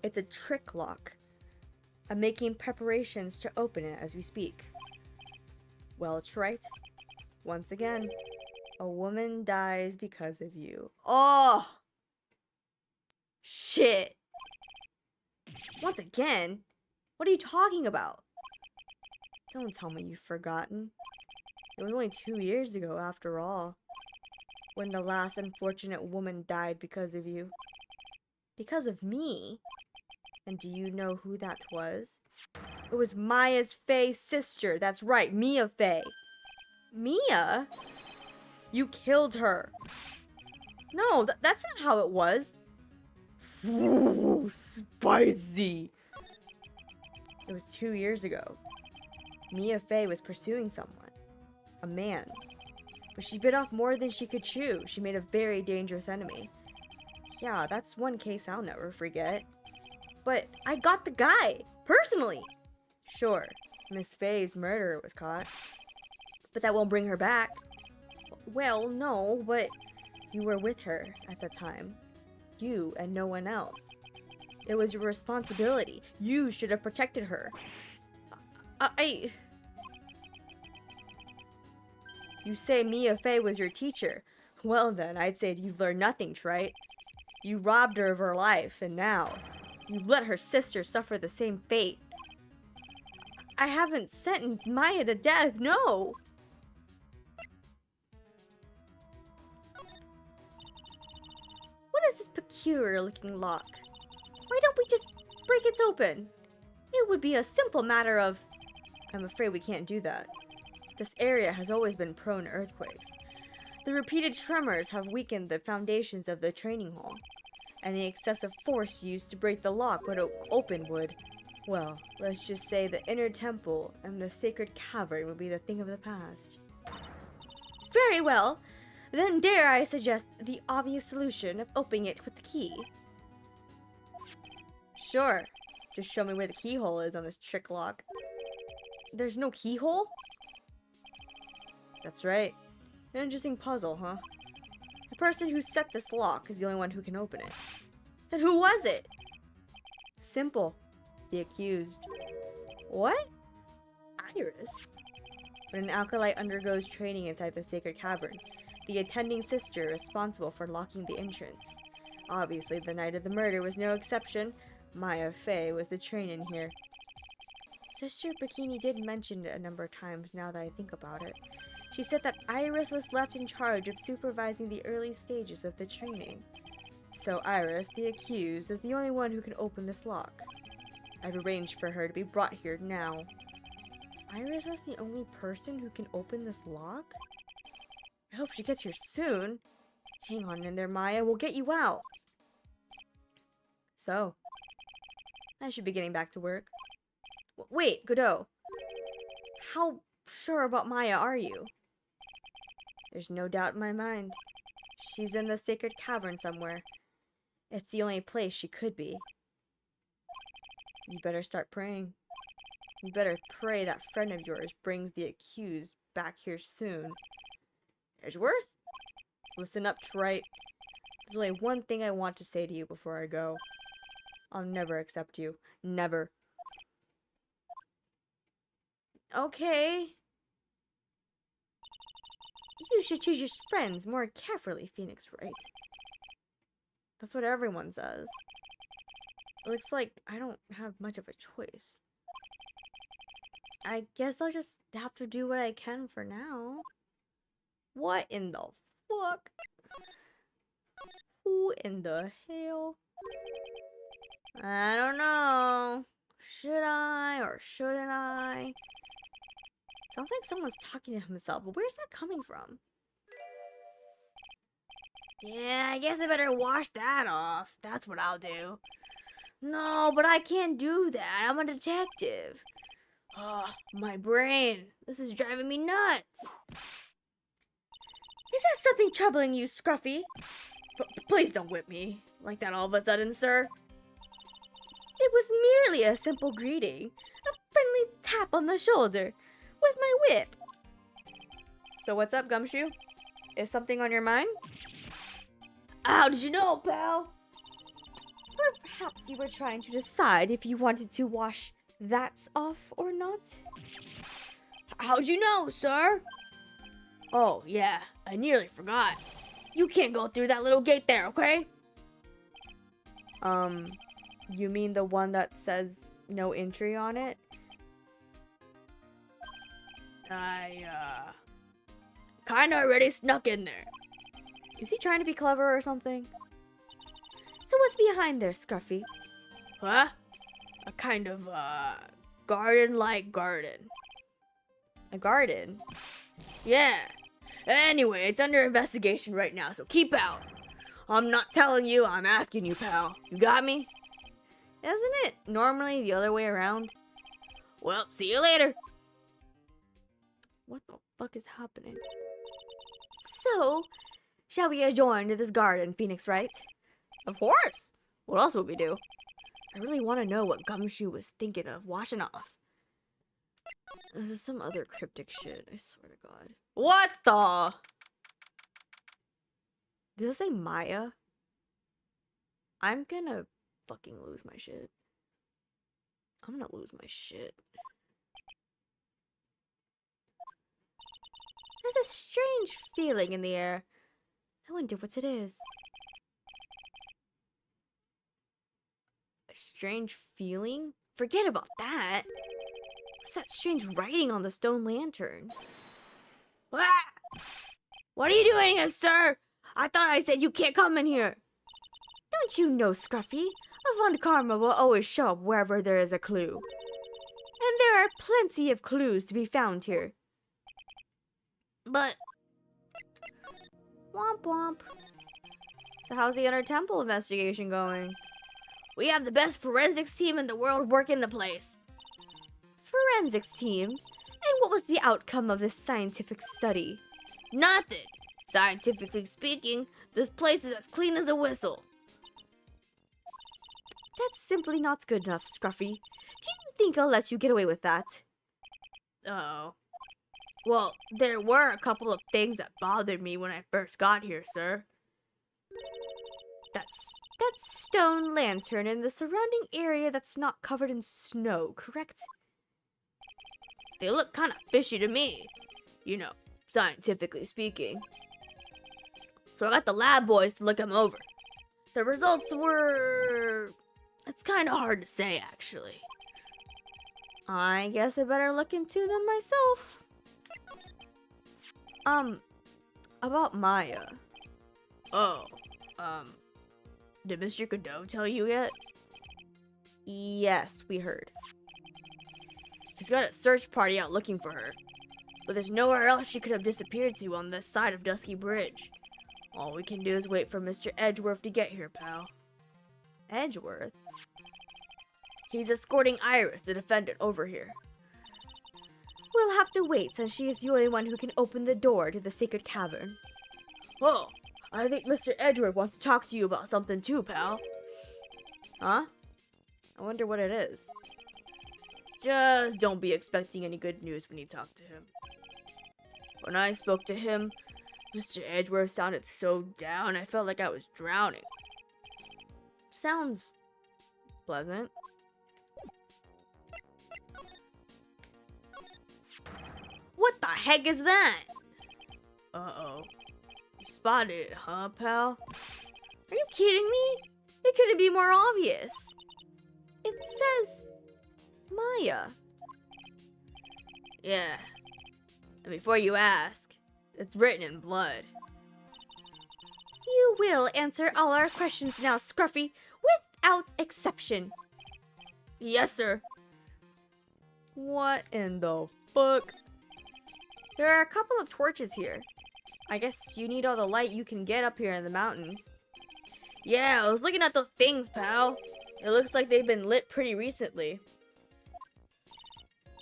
It's a trick lock. I'm making preparations to open it as we speak. Well, Trite, once again, a woman dies because of you. Oh! Shit! Once again? What are you talking about? Don't tell me you've forgotten. It was only 2 years ago, after all, when the last unfortunate woman died because of you. Because of me? And do you know who that was? It was Maya's Fey sister. That's right, Mia Fey. Mia? You killed her. No, that's not how it was. Ooh, spicy. It was 2 years ago. Mia Fey was pursuing someone. A man. But she bit off more than she could chew. She made a very dangerous enemy. Yeah, that's one case I'll never forget. But I got the guy, personally. Sure, Miss Fey's murderer was caught. But that won't bring her back. Well, no, but you were with her at the time. You and no one else. It was your responsibility. You should have protected her. You say Mia Fey was your teacher. Well then, I'd say you've learned nothing, Trite. You robbed her of her life, and now you let her sister suffer the same fate. I haven't sentenced Maya to death, no! What is this peculiar-looking lock? Why don't we just break it open? It would be a simple matter of... I'm afraid we can't do that. This area has always been prone to earthquakes. The repeated tremors have weakened the foundations of the training hall, and the excessive force used to break the lock when open would, well, let's just say the inner temple and the sacred cavern would be the thing of the past. Very well. Then dare I suggest the obvious solution of opening it with the key? Sure. Just show me where the keyhole is on this trick lock. There's no keyhole? That's right. An interesting puzzle, huh? The person who set this lock is the only one who can open it. Then who was it? Simple. The accused. What? Iris? When an acolyte undergoes training inside the sacred cavern, the attending sister is responsible for locking the entrance. Obviously, the night of the murder was no exception. Maya Fey was the train-in here. Sister Bikini did mention it a number of times now that I think about it. She said that Iris was left in charge of supervising the early stages of the training. So Iris, the accused, is the only one who can open this lock. I've arranged for her to be brought here now. Iris is the only person who can open this lock? I hope she gets here soon. Hang on in there, Maya. We'll get you out. So, I should be getting back to work. Wait, Godot. How sure about Maya are you? There's no doubt in my mind. She's in the sacred cavern somewhere. It's the only place she could be. You better start praying. You better pray that friend of yours brings the accused back here soon. Edgeworth? Listen up, Trite. There's only one thing I want to say to you before I go. I'll never accept you. Never. Okay. You should choose your friends more carefully, Phoenix Wright. That's what everyone says. Looks like I don't have much of a choice. I guess I'll just have to do what I can for now. What in the fuck? Who in the hell? I don't know. Should I or shouldn't I? Sounds like someone's talking to himself. Where's that coming from? Yeah, I guess I better wash that off. That's what I'll do. No, but I can't do that. I'm a detective. Oh, my brain. This is driving me nuts. Is that something troubling you, Scruffy? Please don't whip me like that all of a sudden, sir. It was merely a simple greeting. A friendly tap on the shoulder. With my whip. So what's up, Gumshoe? Is something on your mind? How did you know, pal? Or perhaps you were trying to decide if you wanted to wash that off or not? How'd you know, sir? Oh, yeah, I nearly forgot. You can't go through that little gate there, okay? You mean the one that says no entry on it? I, kinda already snuck in there. Is he trying to be clever or something? So what's behind there, Scruffy? Huh? A kind of, garden-like garden. A garden? Yeah. Anyway, it's under investigation right now, so keep out. I'm not telling you, I'm asking you, pal. You got me? Isn't it normally the other way around? Well, see you later. What the fuck is happening? So, shall we adjourn to this garden, Phoenix Wright? Of course. What else would we do? I really want to know what Gumshoe was thinking of washing off. This is some other cryptic shit, I swear to God. What the? Did it say Maya? I'm gonna fucking lose my shit. I'm gonna lose my shit. There's a strange feeling in the air. I wonder what it is. A strange feeling? Forget about that. What's that strange writing on the stone lantern? What are you doing here, sir? I thought I said you can't come in here. Don't you know, Scruffy? Avant Karma will always show up wherever there is a clue. And there are plenty of clues to be found here. But... Womp womp. So how's the Inner Temple investigation going? We have the best forensics team in the world working the place. Forensics team? And what was the outcome of this scientific study? Nothing. Scientifically speaking, this place is as clean as a whistle. That's simply not good enough, Scruffy. Do you think I'll let you get away with that? Oh. Well, there were a couple of things that bothered me when I first got here, sir. That stone lantern in the surrounding area that's not covered in snow, correct? They look kind of fishy to me. You know, scientifically speaking. So I got the lab boys to look them over. The results were... It's kind of hard to say, actually. I guess I better look into them myself. About Maya. Oh, did Mr. Godot tell you yet? Yes, we heard. He's got a search party out looking for her. But there's nowhere else she could have disappeared to on this side of Dusky Bridge. All we can do is wait for Mr. Edgeworth to get here, pal. Edgeworth? He's escorting Iris, the defendant, over here. We'll have to wait since she is the only one who can open the door to the sacred cavern. Whoa, I think Mr. Edgeworth wants to talk to you about something too, pal. Huh? I wonder what it is. Just don't be expecting any good news when you talk to him. When I spoke to him, Mr. Edgeworth sounded so down, I felt like I was drowning. Sounds pleasant. What the heck is that? Uh-oh. You spotted it, huh, pal? Are you kidding me? It couldn't be more obvious. It says Maya. Yeah. And before you ask, it's written in blood. You will answer all our questions now, Scruffy, without exception. Yes, sir. What in the fuck? There are a couple of torches here. I guess you need all the light you can get up here in the mountains. Yeah, I was looking at those things, pal. It looks like they've been lit pretty recently.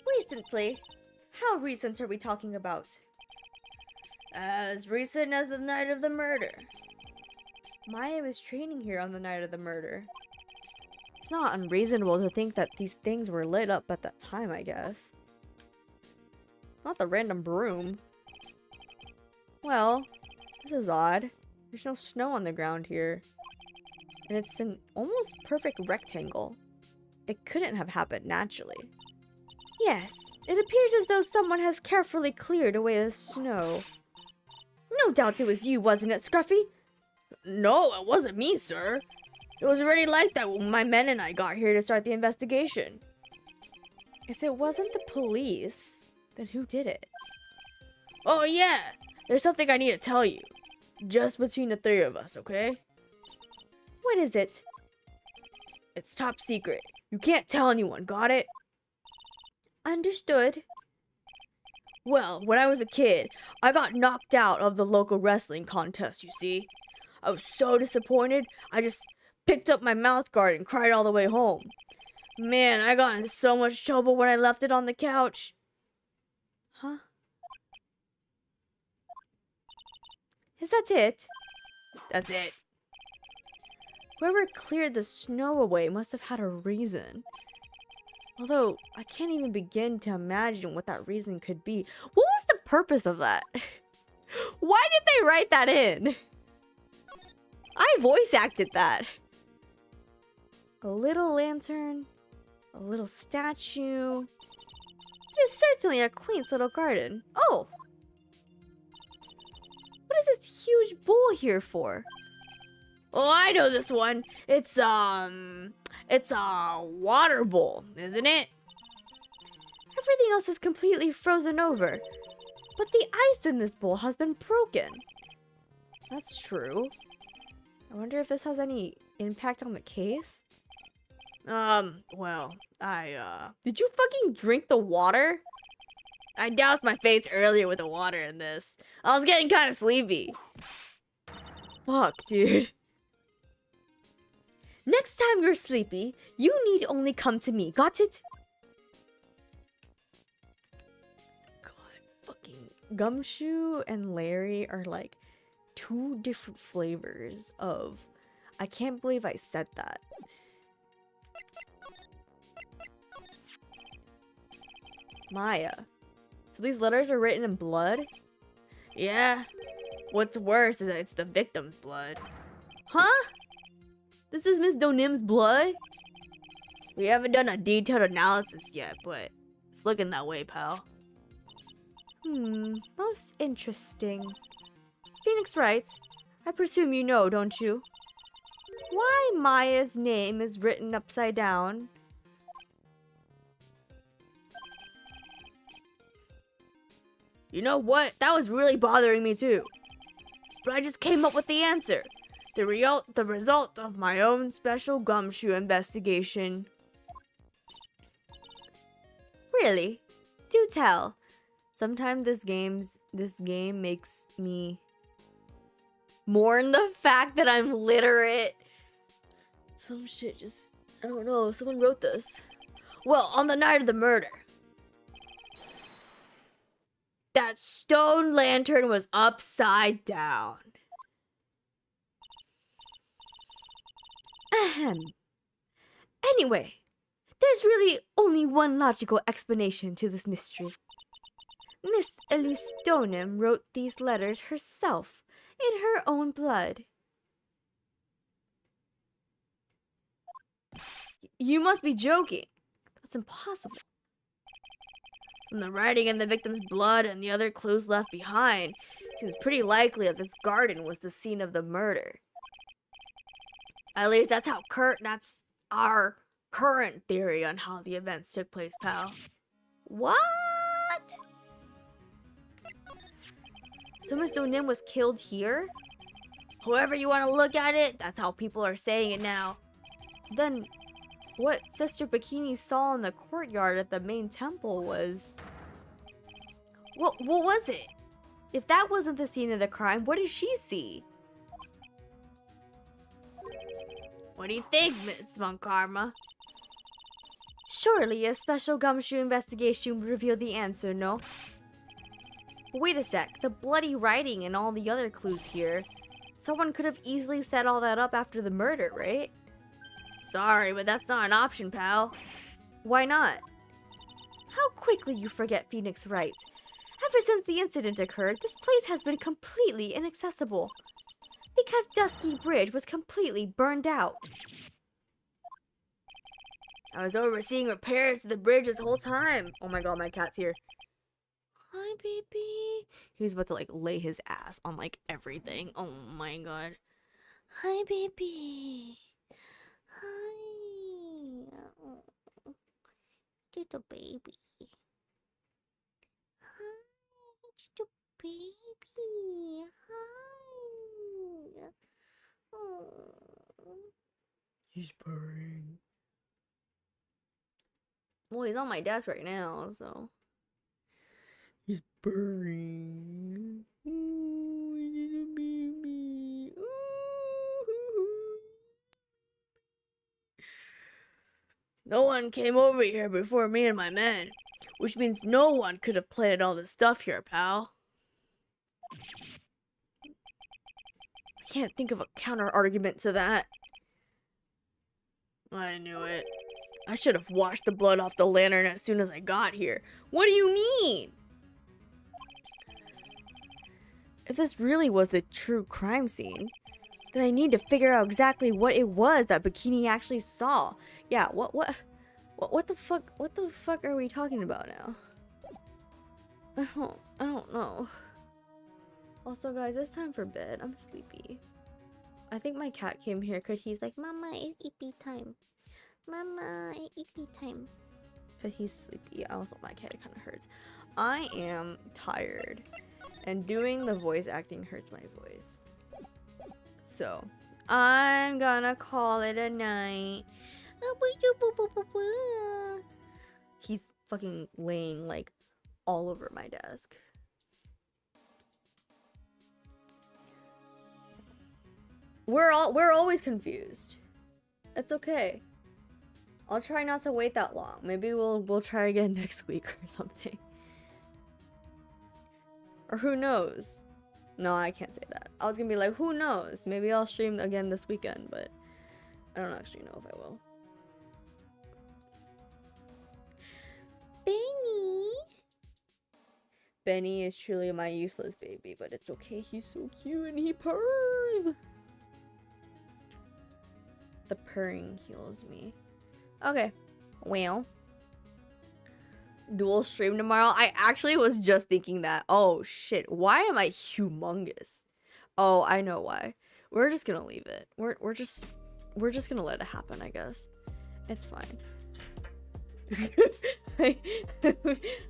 Recently? How recent are we talking about? As recent as the night of the murder. Maya was training here on the night of the murder. It's not unreasonable to think that these things were lit up at that time, I guess. Not the random broom. Well, this is odd. There's no snow on the ground here. And it's an almost perfect rectangle. It couldn't have happened naturally. Yes, it appears as though someone has carefully cleared away the snow. No doubt it was you, wasn't it, Scruffy? No, it wasn't me, sir. It was already like that when my men and I got here to start the investigation. If it wasn't the police, then who did it? Oh yeah, there's something I need to tell you. Just between the three of us, okay? What is it? It's top secret. You can't tell anyone, got it? Understood. Well, when I was a kid, I got knocked out of the local wrestling contest, you see. I was so disappointed, I just picked up my mouth guard and cried all the way home. Man, I got in so much trouble when I left it on the couch. Huh? Is that it? That's it. Whoever cleared the snow away must have had a reason. Although, I can't even begin to imagine what that reason could be. What was the purpose of that? Why did they write that in? I voice acted that. A little lantern, a little statue. It's certainly a quaint little garden. Oh! What is this huge bowl here for? Oh, I know this one. It's a water bowl, isn't it? Everything else is completely frozen over. But the ice in this bowl has been broken. That's true. I wonder if this has any impact on the case? Well, Did you fucking drink the water? I doused my face earlier with the water in this. I was getting kind of sleepy. Fuck, dude. Next time you're sleepy, you need only come to me, got it? God, fucking Gumshoe and Larry are like two different flavors of... I can't believe I said that. Maya. So these letters are written in blood? Yeah. What's worse is that it's the victim's blood. Huh? This is Miss Donim's blood? We haven't done a detailed analysis yet, but it's looking that way, pal. Most interesting. Phoenix writes, I presume you know, don't you? Why Maya's name is written upside down? You know what? That was really bothering me too. But I just came up with the answer. The result of my own special gumshoe investigation. Really? Do tell. Sometimes this game makes me mourn the fact that I'm literate. Some shit just, I don't know, someone wrote this. Well, on the night of the murder, that stone lantern was upside down. Ahem. Anyway, there's really only one logical explanation to this mystery. Miss Elise Stoneham wrote these letters herself, in her own blood. You must be joking. That's impossible. From the writing in the victim's blood and the other clues left behind, it seems pretty likely that this garden was the scene of the murder. At least that's our current theory on how the events took place, pal. What? So Miss Donim was killed here? However you want to look at it, that's how people are saying it now. Then what Sister Bikini saw in the courtyard at the main temple was... What was it? If that wasn't the scene of the crime, what did she see? What do you think, Miss Von Karma? Surely a special gumshoe investigation would reveal the answer, no? But wait a sec, the bloody writing and all the other clues here. Someone could have easily set all that up after the murder, right? Sorry, but that's not an option, pal. Why not? How quickly you forget Phoenix Wright. Ever since the incident occurred, this place has been completely inaccessible. Because Dusky Bridge was completely burned out. I was overseeing repairs to the bridge this whole time. Oh my god, my cat's here. Hi, baby. He's about to like lay his ass on like everything. Oh my god. Hi, baby. Hi. Oh, little baby. Hi, little baby. Hi. Oh. He's purring. Well, he's on my desk right now, so. He's purring. Ooh, little baby. Ooh. No one came over here before me and my men, which means no one could have planted all this stuff here, pal. I can't think of a counter-argument to that. I knew it. I should have washed the blood off the lantern as soon as I got here. What do you mean? If this really was the true crime scene, then I need to figure out exactly what it was that Bikini actually saw. Yeah, what the fuck are we talking about now? I don't know. Also, guys, it's time for bed. I'm sleepy. I think my cat came here because he's like, Mama, it's eepy time. Mama, it's eepy time. Because he's sleepy. Also, my cat kind of hurts. I am tired. And doing the voice acting hurts my voice. So, I'm gonna call it a night. He's fucking laying, like, all over my desk. We're always confused. It's okay. I'll try not to wait that long. Maybe we'll try again next week or something. Or who knows? No, I can't say that. I was gonna be like, who knows? Maybe I'll stream again this weekend, but I don't actually know if I will. Benny! Benny is truly my useless baby, but it's okay. He's so cute and he purrs! The purring heals me. Okay. Well. Dual stream tomorrow. I actually was just thinking that. Oh shit. Why am I humongous? Oh, I know why. We're just gonna leave it. We're just gonna let it happen, I guess. It's fine.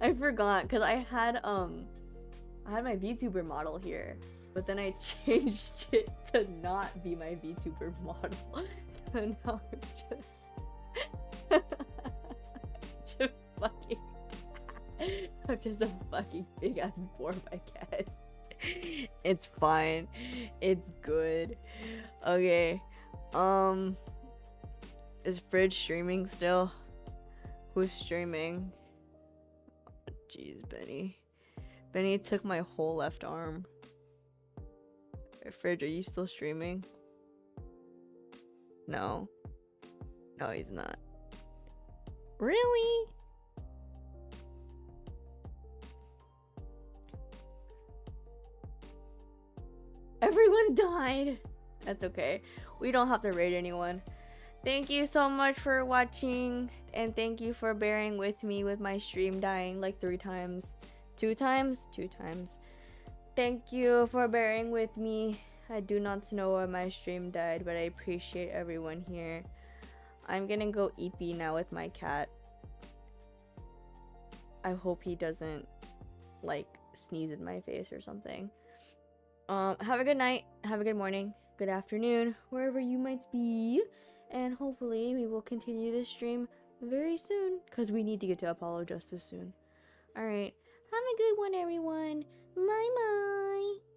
I forgot because I had my VTuber model here, but then I changed it to not be my VTuber model. And now I'm just a fucking big ass borb, I guess. It's fine. It's good. Okay. Is Fridge streaming still? Who's streaming? Jeez, Benny. Benny took my whole left arm. Fridge, are you still streaming? No. No, he's not. Really? Everyone died. That's okay. We don't have to raid anyone. Thank you so much for watching, and thank you for bearing with me with my stream dying like 3 times. 2 times? 2 times. Thank you for bearing with me. I do not know why my stream died, but I appreciate everyone here. I'm gonna go EP now with my cat. I hope he doesn't, like, sneeze in my face or something. Have a good night, have a good morning, good afternoon, wherever you might be. And hopefully we will continue this stream very soon, because we need to get to Apollo Justice soon. Alright, have a good one, everyone. Bye bye.